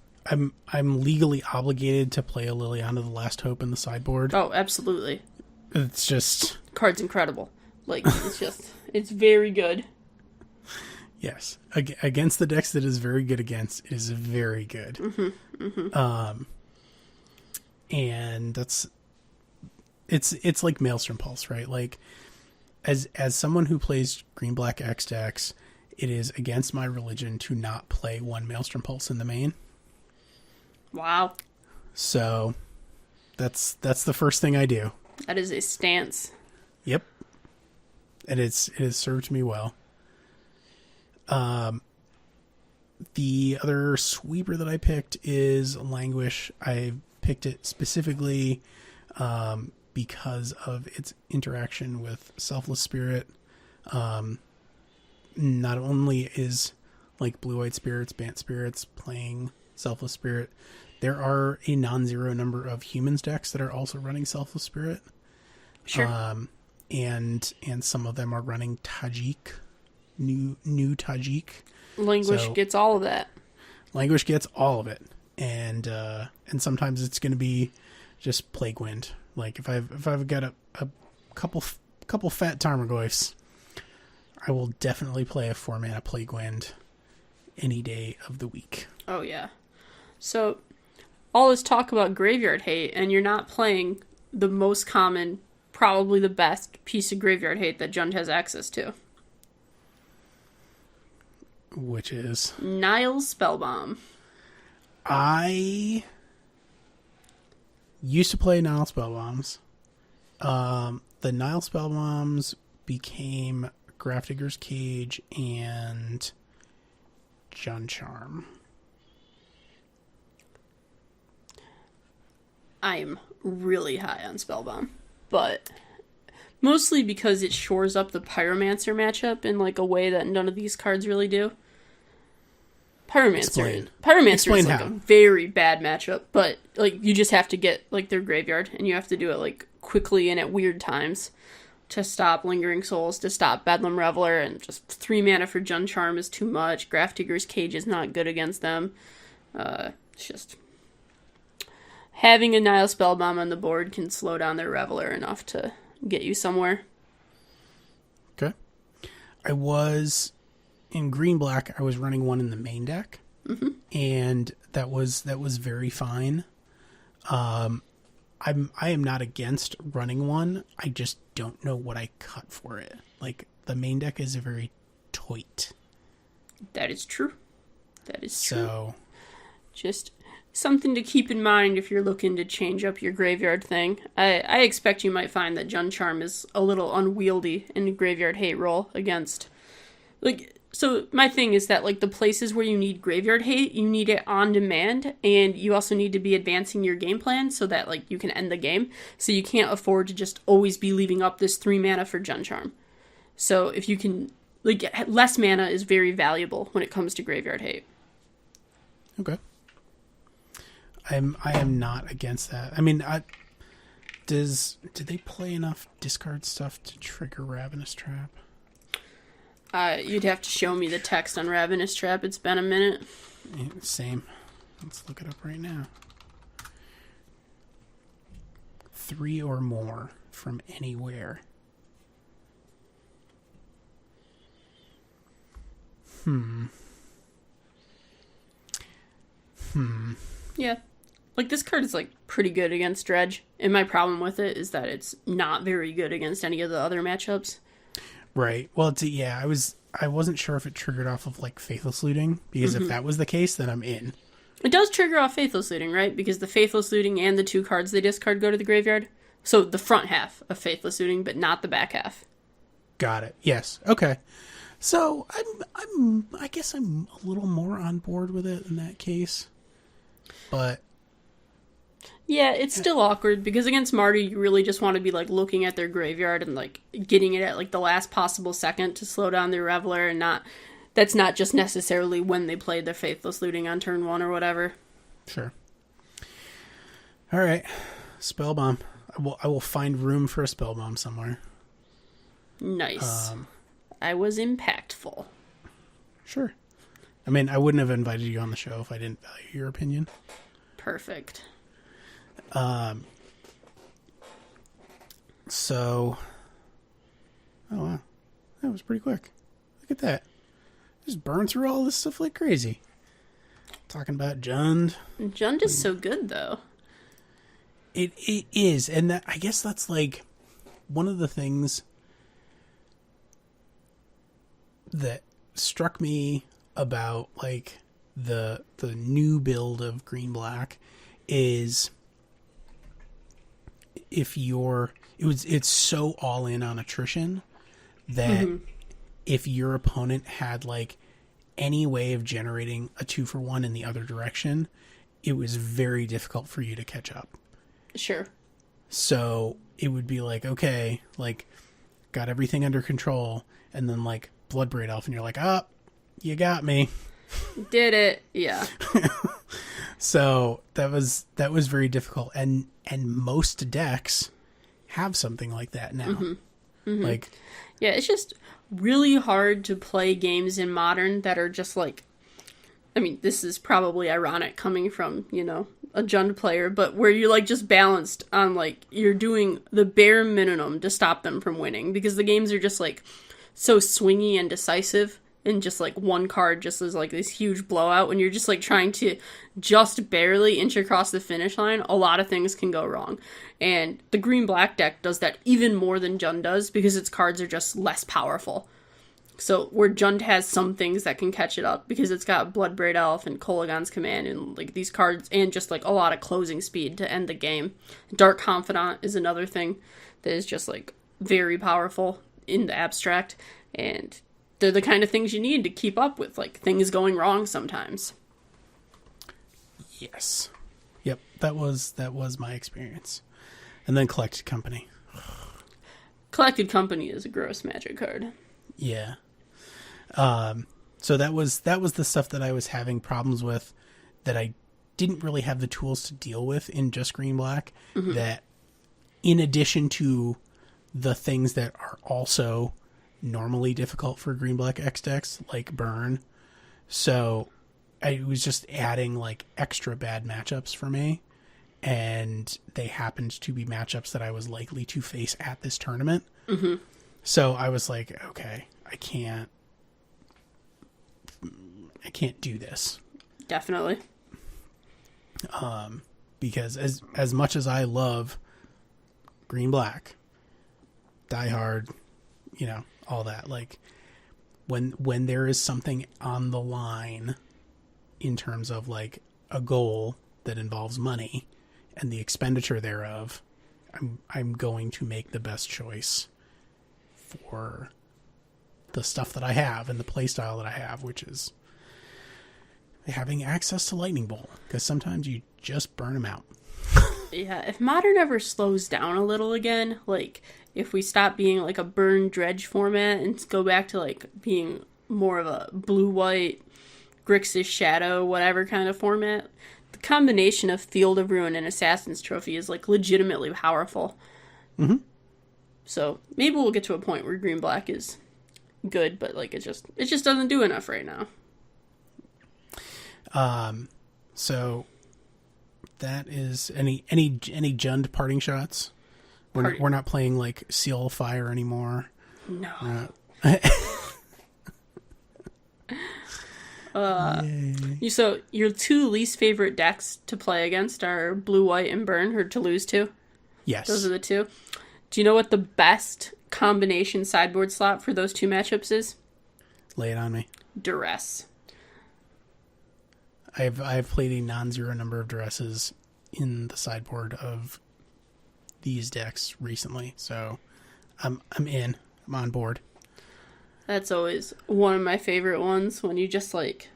legally obligated to play a Liliana the Last Hope in the sideboard. Oh, absolutely. It's just... Card's incredible. Like, it's very good. Yes. Against the decks that is very good against, it is very good. Mm-hmm, mm-hmm. And it's like Maelstrom Pulse, right? Like, as someone who plays green-black X decks, it is against my religion to not play one Maelstrom Pulse in the main. Wow. So, that's the first thing I do. That is a stance. Yep. And it has served me well. The other sweeper that I picked is Languish. I picked it specifically because of its interaction with Selfless Spirit. Not only is like Blue-White Spirits, Bant Spirits playing Selfless Spirit, there are a non-zero number of humans decks that are also running Selfless Spirit. Sure. And some of them are running Tajik, new Tajik. Languish gets all of that. Languish gets all of it, and sometimes it's going to be just Plague Wind. Like if I've got a couple fat Tarmogoyfs, I will definitely play a 4-mana Plague Wind any day of the week. Oh yeah. So all this talk about Graveyard Hate, and you're not playing the most common, probably the best piece of Graveyard Hate that Jund has access to. Which is? Nile Spellbomb. I used to play Nile Spellbombs. The Nile Spellbombs became Grafdigger's Cage and Jund Charm. I'm really high on Spellbomb, but mostly because it shores up the Pyromancer matchup in like a way that none of these cards really do. Pyromancer is like a very bad matchup, but like you just have to get like their graveyard, and you have to do it like quickly and at weird times to stop Lingering Souls, to stop Bedlam Reveler, and just 3 mana for Jund Charm is too much. Grafdigger's Cage is not good against them. It's just having a Nile Spellbomb on the board can slow down their Reveler enough to get you somewhere. Okay. I was in green-black. I was running one in the main deck, and that was very fine. I am not against running one. I just don't know what I cut for it. Like, the main deck is very tight. That is true. That is true. So, just something to keep in mind if you're looking to change up your graveyard thing. I expect you might find that Jund Charm is a little unwieldy in the Graveyard Hate role against... like, so my thing is that, like, the places where you need Graveyard Hate, you need it on demand, and you also need to be advancing your game plan so that, like, you can end the game. So you can't afford to just always be leaving up this 3 mana for Jund Charm. So if you can... like, less mana is very valuable when it comes to Graveyard Hate. Okay. I am not against that. I mean, did they play enough discard stuff to trigger Ravenous Trap? You'd have to show me the text on Ravenous Trap. It's been a minute. Yeah, same. Let's look it up right now. 3 or more from anywhere. Yeah. Like, this card is, like, pretty good against Dredge. And my problem with it is that it's not very good against any of the other matchups. Right. Well, I wasn't sure if it triggered off of, like, Faithless Looting, because if that was the case, then I'm in. It does trigger off Faithless Looting, right? Because the Faithless Looting and the 2 cards they discard go to the graveyard. So the front half of Faithless Looting, but not the back half. Got it. Yes. Okay. So I guess I'm a little more on board with it in that case. But Yeah, it's still awkward because against Marty, you really just want to be like looking at their graveyard and like getting it at like the last possible second to slow down their Reveler, and that's not just necessarily when they played their Faithless Looting on turn 1 or whatever. Sure. All right. Spellbomb. I will find room for a Spellbomb somewhere. Nice. I was impactful. Sure. I mean, I wouldn't have invited you on the show if I didn't value your opinion. Perfect. So, oh wow, that was pretty quick. Look at that. Just burn through all this stuff like crazy. Talking about Jund. Jund is so good, though. It is, and I guess that's like one of the things that struck me about like the new build of Green Black is it's so all in on attrition that if your opponent had like any way of generating a 2-for-1 in the other direction, it was very difficult for you to catch up. Sure. So it would be like, okay, like got everything under control, and then like Bloodbraid Elf, and you're like, oh, you got me. Did it. Yeah. So that was very difficult, and most decks have something like that now. Like, yeah, it's just really hard to play games in Modern that are just like, I mean, this is probably ironic coming from, a Jund player, but where you're like just balanced on like you're doing the bare minimum to stop them from winning, because the games are just like so swingy and decisive, and just like one card just is like this huge blowout when you're just like trying to just barely inch across the finish line. A lot of things can go wrong, and the green black deck does that even more than Jund does because its cards are just less powerful. So where Jund has some things that can catch it up because it's got Bloodbraid Elf and Kolaghan's Command and like these cards, and just like a lot of closing speed to end the game. Dark Confidant is another thing that is just like very powerful in the abstract, and they're the kind of things you need to keep up with like things going wrong sometimes. Yes. Yep, that was my experience. And then Collected Company. Collected Company is a gross Magic card. Yeah. So that was the stuff that I was having problems with, that I didn't really have the tools to deal with in just Green Black. That in addition to the things that are also normally difficult for Green Black X decks, like burn. So I was just adding like extra bad matchups for me, and they happened to be matchups that I was likely to face at this tournament. So I was like, okay, I can't do this. Definitely. Because as much as I love Green Black, Die Hard, all that, like when there is something on the line in terms of like a goal that involves money and the expenditure thereof, I'm going to make the best choice for the stuff that I have and the playstyle that I have, which is having access to Lightning Bolt, because sometimes you just burn them out. Yeah, if Modern ever slows down a little again, like if we stop being like a burn dredge format and go back to like being more of a blue-white Grixis Shadow whatever kind of format, the combination of Field of Ruin and Assassin's Trophy is like legitimately powerful. So maybe we'll get to a point where Green Black is good, but like it just doesn't do enough right now. So that is any Jund parting shots. We're not playing like Seal of Fire anymore. No. So your two least favorite decks to play against are Blue, White, and Burn, or to lose to? Yes. Those are the two. Do you know what the best combination sideboard slot for those two matchups is? Lay it on me. Duress. I've played a non-zero number of Duresses in the sideboard of these decks recently, so I'm in. I'm on board. That's always one of my favorite ones, when you just like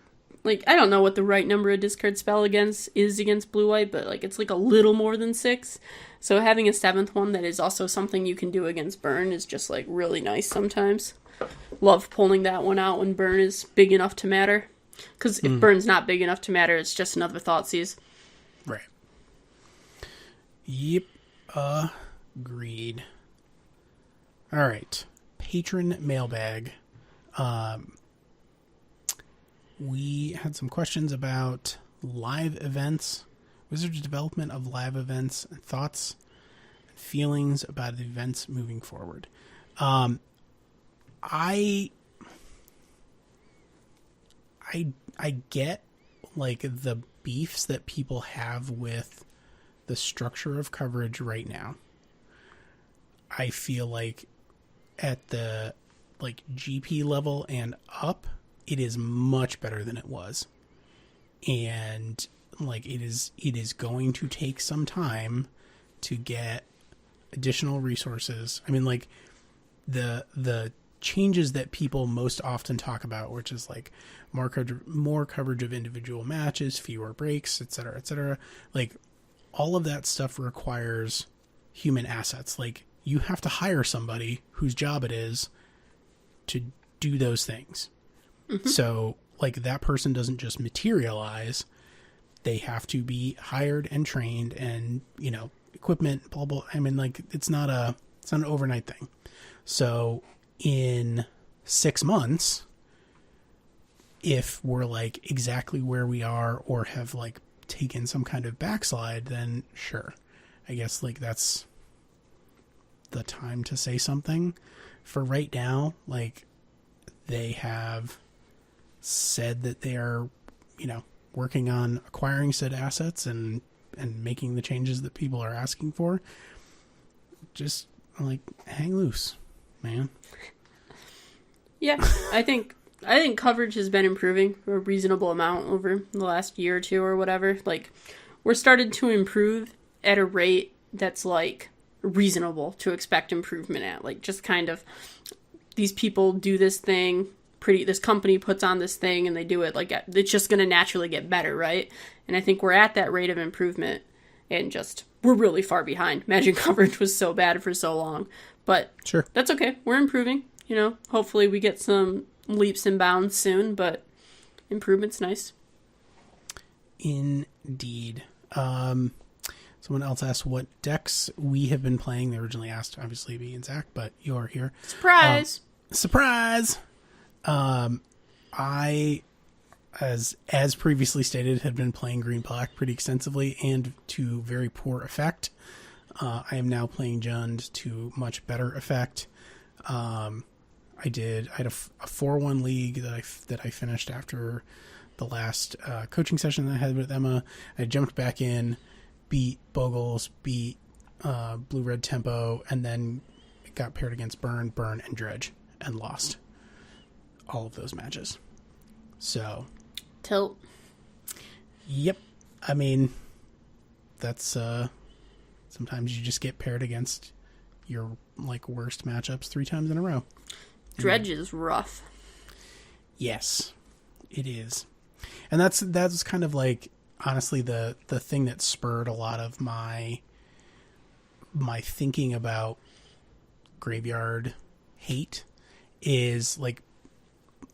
I don't know what the right number of discard spell is against blue-white, but like it's like a little more than 6. So having a 7th one that is also something you can do against burn is just like really nice sometimes. Love pulling that one out when burn is big enough to matter. Because if burn's not big enough to matter, it's just another Thoughtseize. Right. Yep. Agreed. All right. Patron mailbag. We had some questions about live events, Wizards' development of live events, and thoughts and feelings about the events moving forward. I get like the beefs that people have with the structure of coverage right now. I feel like at the like GP level and up, it is much better than it was. And like it is going to take some time to get additional resources. I mean, like the changes that people most often talk about, which is like more coverage of individual matches, fewer breaks, etc., etc. Like all of that stuff requires human assets. Like you have to hire somebody whose job it is to do those things. Mm-hmm. So like that person doesn't just materialize. They have to be hired and trained and, you know, equipment, blah, blah. I mean, like it's not an overnight thing. So in 6 months, if we're like exactly where we are or have like taken some kind of backslide, then sure. I guess like that's the time to say something. For right now, like they have said that they are, you know, working on acquiring said assets and making the changes that people are asking for. Just like hang loose, man. Yeah, I think coverage has been improving a reasonable amount over the last year or two or whatever. Like we're started to improve at a rate that's like reasonable to expect improvement at. Like just kind of these people do this thing, this company puts on this thing and they do it, like it's just going to naturally get better, right? And I think we're at that rate of improvement, and just we're really far behind. Magic coverage was so bad for so long, but sure, that's okay. We're improving, you know. Hopefully we get some leaps and bounds soon, but improvement's nice. Indeed. Someone else asked what decks we have been playing. They originally asked, obviously, me and Zach, but you're here. Surprise! Surprise! I, as previously stated, had been playing Green-Black pretty extensively and to very poor effect. I am now playing Jund to much better effect. I had a 4-1 league that I finished after the last coaching session that I had with Emma. I jumped back in, beat Bogles, beat Blue-Red Tempo, and then got paired against Burn, and Dredge, and lost all of those matches. So tilt. Yep. I mean, that's sometimes you just get paired against your like worst matchups 3 times in a row. Dredge is rough. Yes, it is. And that's kind of like honestly the thing that spurred a lot of my thinking about graveyard hate is like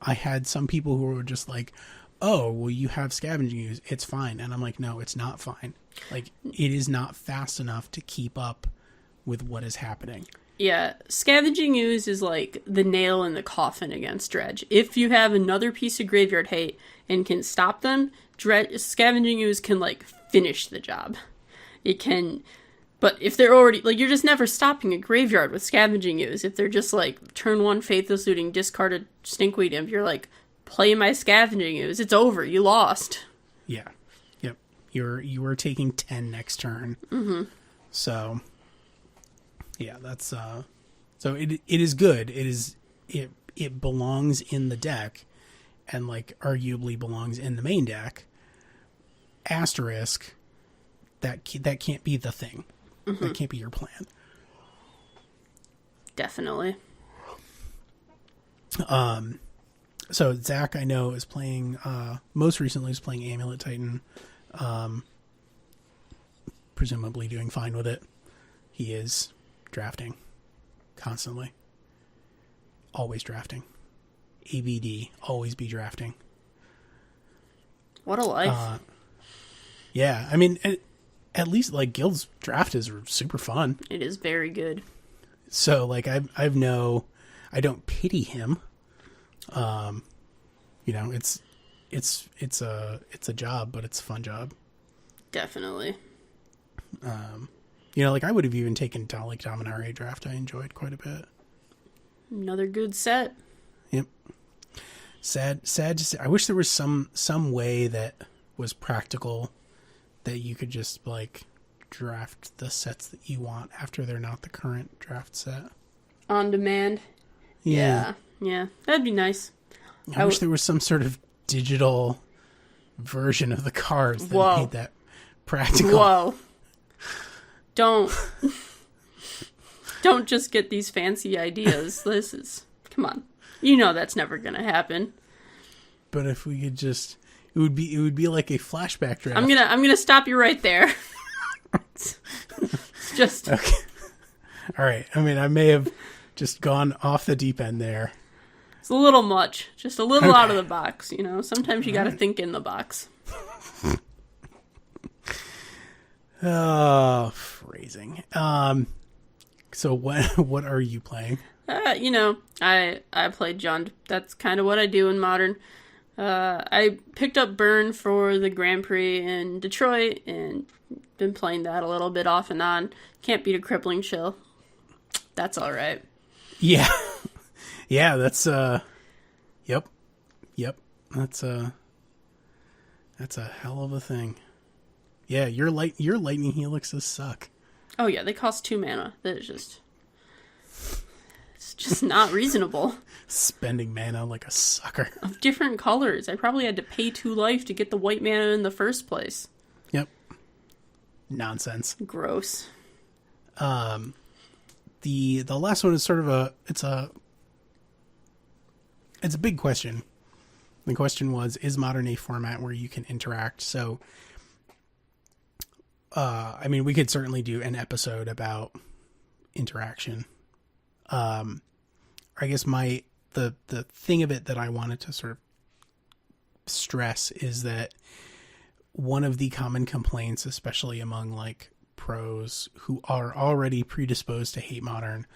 I had some people who were just like, oh, well, you have scavenging ooze, it's fine. And I'm like, no, it's not fine. Like, it is not fast enough to keep up with what is happening. Yeah, scavenging ooze is like the nail in the coffin against Dredge. If you have another piece of graveyard hate and can stop them, scavenging ooze can like finish the job. It can, but if they're already like, you're just never stopping a graveyard with scavenging ooze. If they're just like turn 1 Faithless Looting, discarded Stinkweed Imp, you're like, play my scavenging ooze. It's over. You lost. Yeah. Yep. You were taking 10 next turn. Mm-hmm. So. Yeah, that's so it is good. It belongs in the deck, and like arguably belongs in the main deck. Asterisk, that can't be the thing. Mm-hmm. That can't be your plan. Definitely. So Zach, I know, is playing, most recently is playing Amulet Titan. Presumably doing fine with it. He is drafting constantly. Always drafting. ABD, always be drafting. What a life. Yeah, I mean, at least, like, Guild's draft is super fun. It is very good. So, like, I don't pity him. You know, it's a job, but it's a fun job. Definitely. You know, like, I would have even taken Dominaria draft. I enjoyed quite a bit. Another good set. Yep. Sad to say. I wish there was some way that was practical that you could just, like, draft the sets that you want after they're not the current draft set. On demand. Yeah. That'd be nice. I wish there was some sort of digital version of the cards that made that practical. Whoa. Don't just get these fancy ideas. Come on. You know that's never going to happen. But if we could just, it would be like a flashback draft. I'm going to stop you right there. It's just okay. All right. I mean, I may have just gone off the deep end there. It's a little much. Just a little out of the box, you know. Sometimes you got to think in the box. Oh, phrasing. So what are you playing? You know, I played Jund. That's kind of what I do in Modern. I picked up Burn for the Grand Prix in Detroit and been playing that a little bit off and on. Can't beat a crippling chill. That's all right. Yeah. Yeah, that's yep. That's a hell of a thing. Yeah, your lightning helixes suck. Oh yeah, they cost 2 mana. It's just not reasonable. Spending mana like a sucker. Of different colors. I probably had to pay 2 life to get the white mana in the first place. Yep. Nonsense. Gross. The last one is sort of it's a big question. The question was, is Modern a format where you can interact? So, I mean, we could certainly do an episode about interaction. I guess the thing of it that I wanted to sort of stress is that one of the common complaints, especially among like pros who are already predisposed to hate Modern,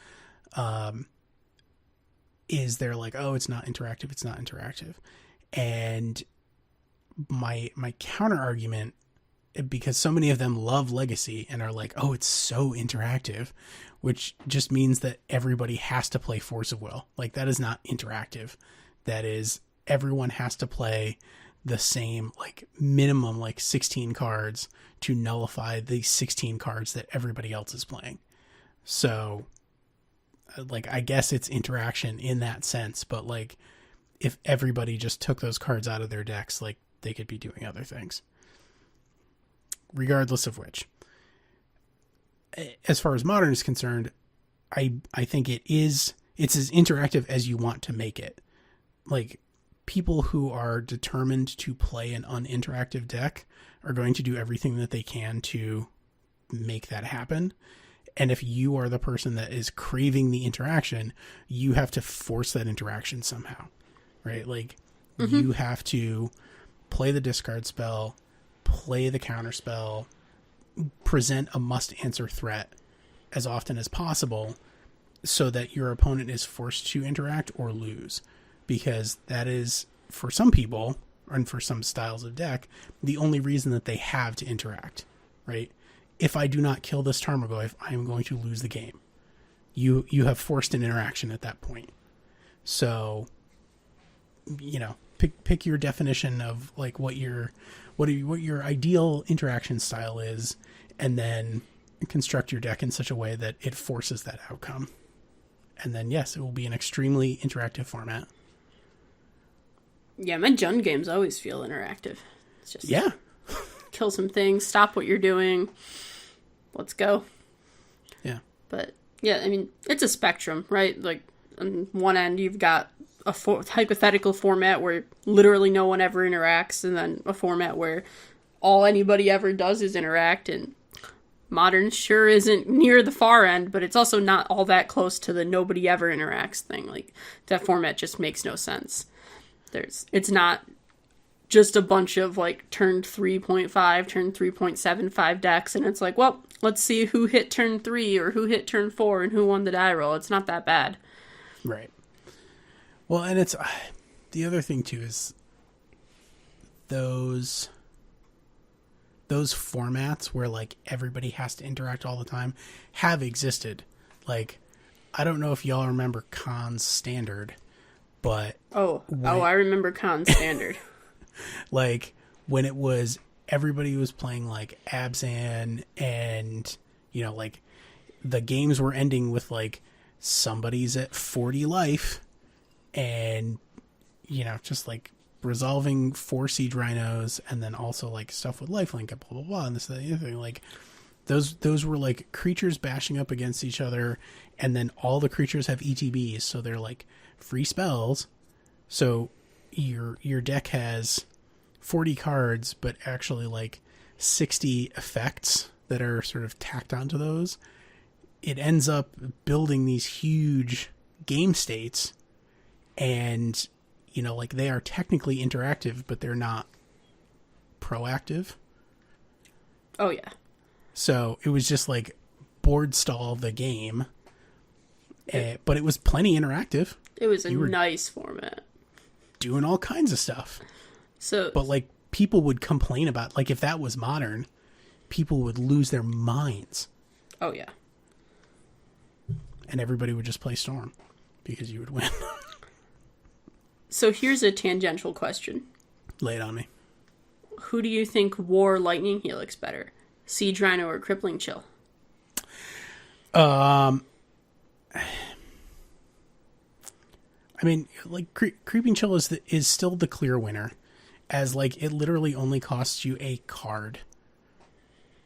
is they're like, oh, it's not interactive. And my counter argument, because so many of them love Legacy and are like, oh, it's so interactive, which just means that everybody has to play Force of Will. Like, that is not interactive. That is, everyone has to play the same, like, minimum, like, 16 cards to nullify the 16 cards that everybody else is playing. So, like, I guess it's interaction in that sense, but, like, if everybody just took those cards out of their decks, like, they could be doing other things. Regardless of which, as far as Modern is concerned, I think it's as interactive as you want to make it. Like, people who are determined to play an uninteractive deck are going to do everything that they can to make that happen. And if you are the person that is craving the interaction, you have to force that interaction somehow, right? Like, you have to play the discard spell, play the counter spell, present a must-answer threat as often as possible so that your opponent is forced to interact or lose. Because that is, for some people, and for some styles of deck, the only reason that they have to interact, right? If I do not kill this Tarmogoyf, I am going to lose the game. You have forced an interaction at that point. So, you know, pick your definition of like what your ideal interaction style is, and then construct your deck in such a way that it forces that outcome. And then, yes, it will be an extremely interactive format. Yeah, my Jund games always feel interactive. It's just kill some things, stop what you're doing, let's go. Yeah. But yeah, I mean, it's a spectrum, right? Like on one end you've got a hypothetical format where literally no one ever interacts, and then a format where all anybody ever does is interact. And Modern sure isn't near the far end, but it's also not all that close to the nobody ever interacts thing. Like, that format just makes no sense. It's not just a bunch of, like, turn 3.5, turn 3.75 decks, and it's like, well, let's see who hit turn 3 or who hit turn 4 and who won the die roll. It's not that bad. Right. Well, and it's the other thing too is those formats where like everybody has to interact all the time have existed. Like, I don't know if y'all remember Khan's Standard, but I remember Khan's Standard. Like, when it was everybody was playing like Abzan, and you know, like the games were ending with like somebody's at 40 life, and you know, just like resolving 4 siege rhinos, and then also like stuff with lifelink and blah blah blah, and this and the other thing. Like those were like creatures bashing up against each other, and then all the creatures have ETBs, so they're like free spells. So your deck has 40 cards, but actually like 60 effects that are sort of tacked onto those. It ends up building these huge game states, and you know, like they are technically interactive, but they're not proactive. Oh yeah. So it was just like board stall the game, but it was plenty interactive. It was a nice format. Doing all kinds of stuff. So, but like people would complain about, like if that was Modern, people would lose their minds. Oh yeah. And everybody would just play Storm because you would win. So here's a tangential question. Lay it on me. Who do you think wore Lightning Helix better? Siege Rhino or Crippling Chill? I mean, like Creeping Chill is still the clear winner, as like it literally only costs you a card,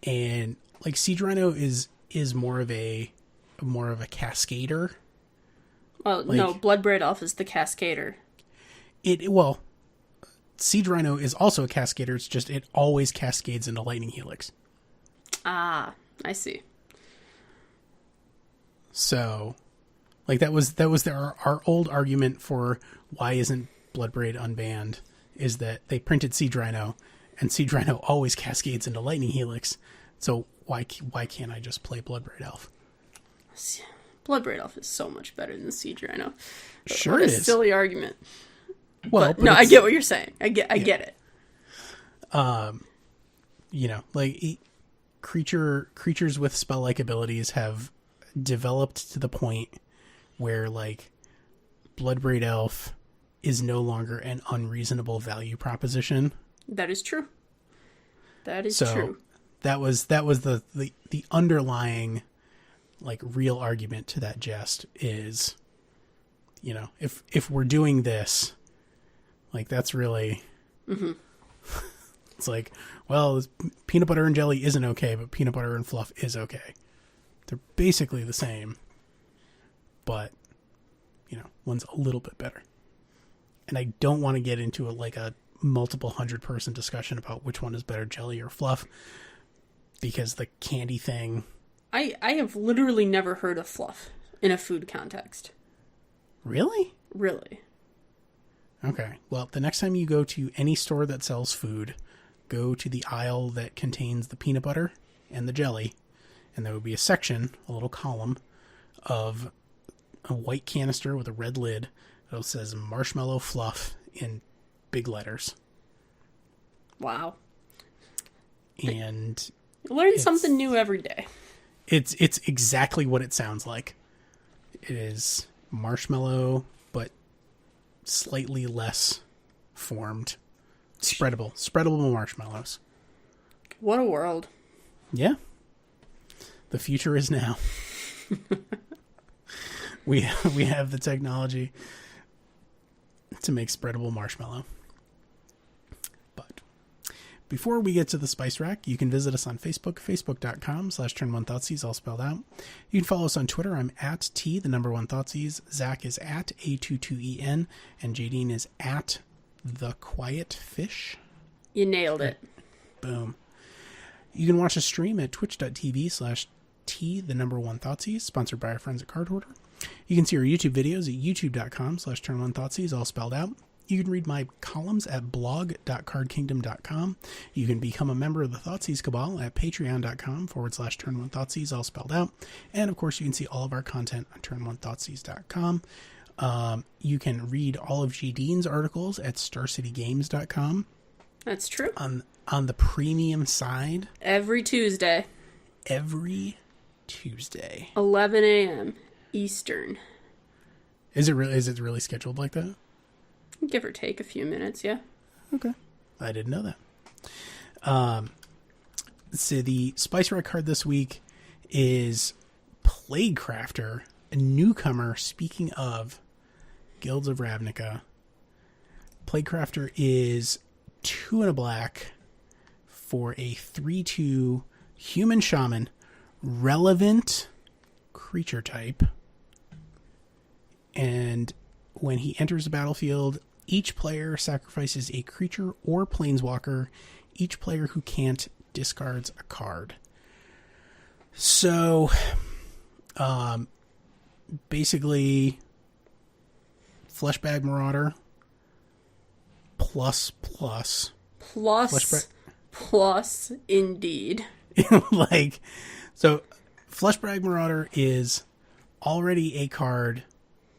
and like Siege Rhino is more of a cascader. Well, like, no, Bloodbraid Elf is the cascader. Siege Rhino is also a cascader. It's just it always cascades into Lightning Helix. Ah, I see. So, like that was our old argument for why isn't Bloodbraid unbanned, is that they printed Siege Rhino, and Siege Rhino always cascades into Lightning Helix. So why can't I just play Bloodbraid Elf? Bloodbraid Elf is so much better than Siege Rhino. Sure, what it a is. Silly argument. Well, but no, I get what you're saying. I get it. You know, like creatures with spell-like abilities have developed to the point where like Bloodbraid Elf is no longer an unreasonable value proposition. That is true. That is true. That was the underlying like real argument to that jest is, you know, if we're doing this, like that's really it's like, well, peanut butter and jelly isn't okay, but peanut butter and fluff is okay. They're basically the same, but you know, one's a little bit better. And I don't want to get into a multiple 100-person discussion about which one is better, jelly or fluff, because the candy thing. I have literally never heard of fluff in a food context. Really? Really. Okay. Well, the next time you go to any store that sells food, go to the aisle that contains the peanut butter and the jelly, and there will be a section, a little column, of a white canister with a red lid that says marshmallow fluff in big letters. Wow. And you learn something new every day. It's exactly what it sounds like. It is marshmallow, but slightly less formed. Spreadable marshmallows. What a world. Yeah. The future is now. We have the technology to make spreadable marshmallow. Before we get to the Spice Rack, you can visit us on Facebook, facebook.com/turn1thoughtseize, all spelled out. You can follow us on Twitter. I'm at T1Thoughtseize. Zach is at A22EN, and Jadine is at The Quiet Fish. You nailed it. Boom. You can watch a stream at twitch.tv/T1Thoughtseize, sponsored by our friends at Card Hoarder. You can see our YouTube videos at youtube.com/turn1thoughtseize, all spelled out. You can read my columns at blog.cardkingdom.com. You can become a member of the Thoughtseize Cabal at patreon.com/turn1thoughtseize, all spelled out. And of course, you can see all of our content on turn1thoughtseize.com. You can read all of Jadine's articles at starcitygames.com. That's true. On the premium side. Every Tuesday. 11 a.m. Eastern. Is it really scheduled like that? Give or take a few minutes, yeah. Okay. I didn't know that. So the Spice Rack card this week is Plaguecrafter, a newcomer, speaking of Guilds of Ravnica. Plaguecrafter is 2 and a black for a 3/2 human shaman, relevant creature type. And when he enters the battlefield, each player sacrifices a creature or planeswalker. Each player who can't discards a card. So, basically, Fleshbag Marauder plus. Plus, indeed. So, Fleshbag Marauder is already a card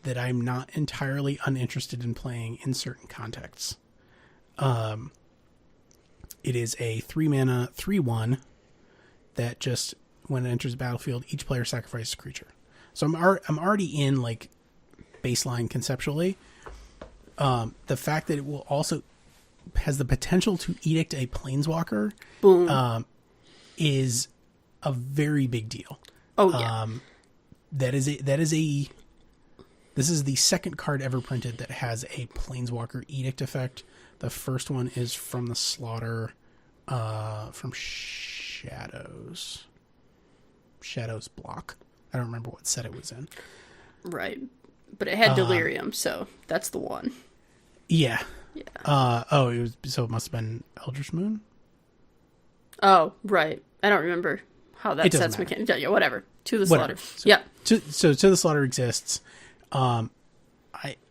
that I'm not entirely uninterested in playing in certain contexts. It is a 3-mana 3/1 that just, when it enters the battlefield, each player sacrifices a creature. So I'm already in baseline conceptually. The fact that it will also has the potential to edict a planeswalker, boom, is a very big deal. Oh yeah. This is the second card ever printed that has a Planeswalker Edict effect. The first one is from the Slaughter, from Shadows block. I don't remember what set it was in. Right. But it had Delirium, so that's the one. Yeah. Yeah. So it must have been Eldritch Moon? Oh, right. I don't remember how that set's mechanic. Yeah, whatever. To the Slaughter. Yeah. So To the Slaughter exists. I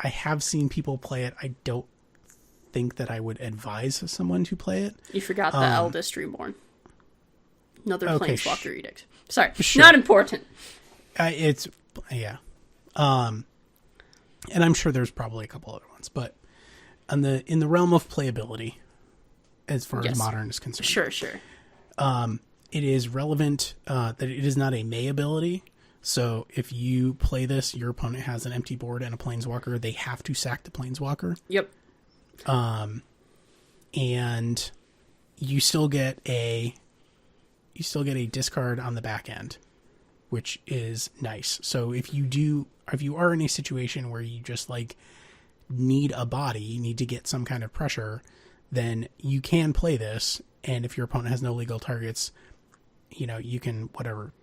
have seen people play it. I don't think that I would advise someone to play it. You forgot the Eldest Reborn. Another Planeswalker Edict. Sorry. Sure. Not important. Yeah. And I'm sure there's probably a couple other ones, but in the realm of playability, as far as Modern is concerned. Sure. It is relevant that it is not a May ability. So if you play this, your opponent has an empty board and a Planeswalker, they have to sack the Planeswalker. Yep. And you still get a discard on the back end, which is nice. So if you are in a situation where you just need a body, you need to get some kind of pressure, then you can play this. And if your opponent has no legal targets, you can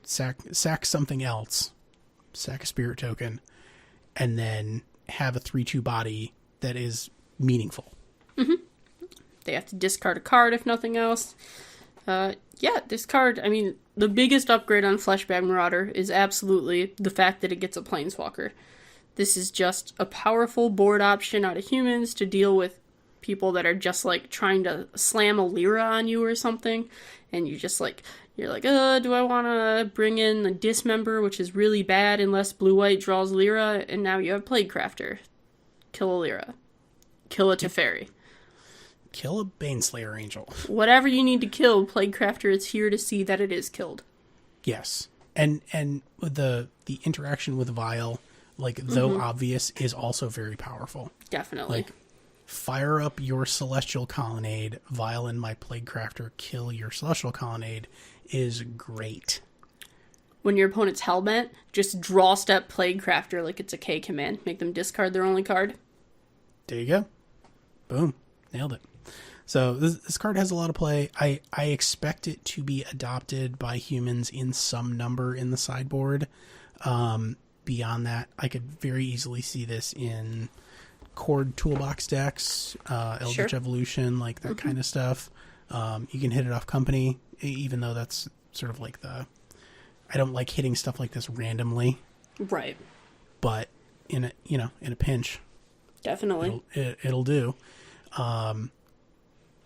sack something else, sack a spirit token, and then have a 3/2 body that is meaningful. Mm-hmm. They have to discard a card if nothing else. This card, the biggest upgrade on Fleshbag Marauder is absolutely the fact that it gets a Planeswalker. This is just a powerful board option out of humans to deal with people that are just trying to slam a Lyra on you or something, and you just you're do I want to bring in the Dismember, which is really bad unless blue-white draws Lyra, and now you have Plaguecrafter. Kill a Lyra. Kill a Teferi. Kill a Baneslayer Angel. Whatever you need to kill, Plaguecrafter is here to see that it is killed. Yes. And the interaction with Vial, though obvious, is also very powerful. Definitely. Fire up your Celestial Colonnade, Vial and my Plaguecrafter, kill your Celestial Colonnade is great. When your opponent's Hellbent, just draw step Plaguecrafter like it's a K command. Make them discard their only card. There you go. Boom. Nailed it. So this card has a lot of play. I expect it to be adopted by humans in some number in the sideboard. Beyond that, I could very easily see this in Chord Toolbox decks, Eldritch Evolution, like that kind of stuff. You can hit it off company, even though that's sort of like I don't like hitting stuff like this randomly. Right. But in a pinch. Definitely. It'll do.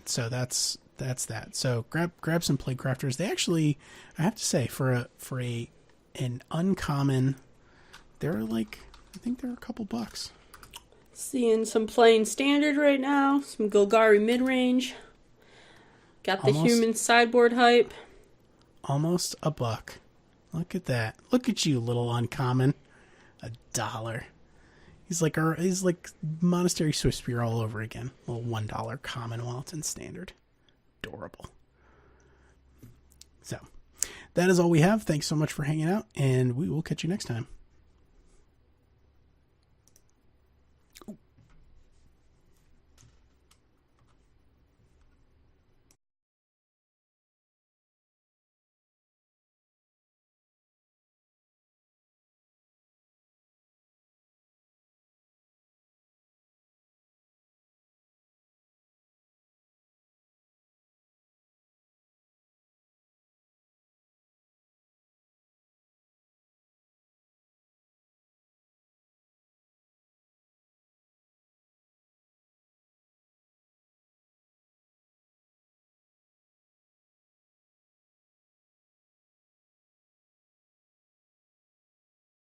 So that's that. So grab some Plague Crafters. They actually, I have to say, for an uncommon, they're like, I think they're a couple bucks. Seeing some plain standard right now, some Golgari mid-range. Got the human sideboard hype. Almost a buck. Look at that. Look at you, little uncommon. $1. He's like Monastery Swiftspear all over again. Little $1 common while it's in standard. Adorable. So, that is all we have. Thanks so much for hanging out, and we will catch you next time.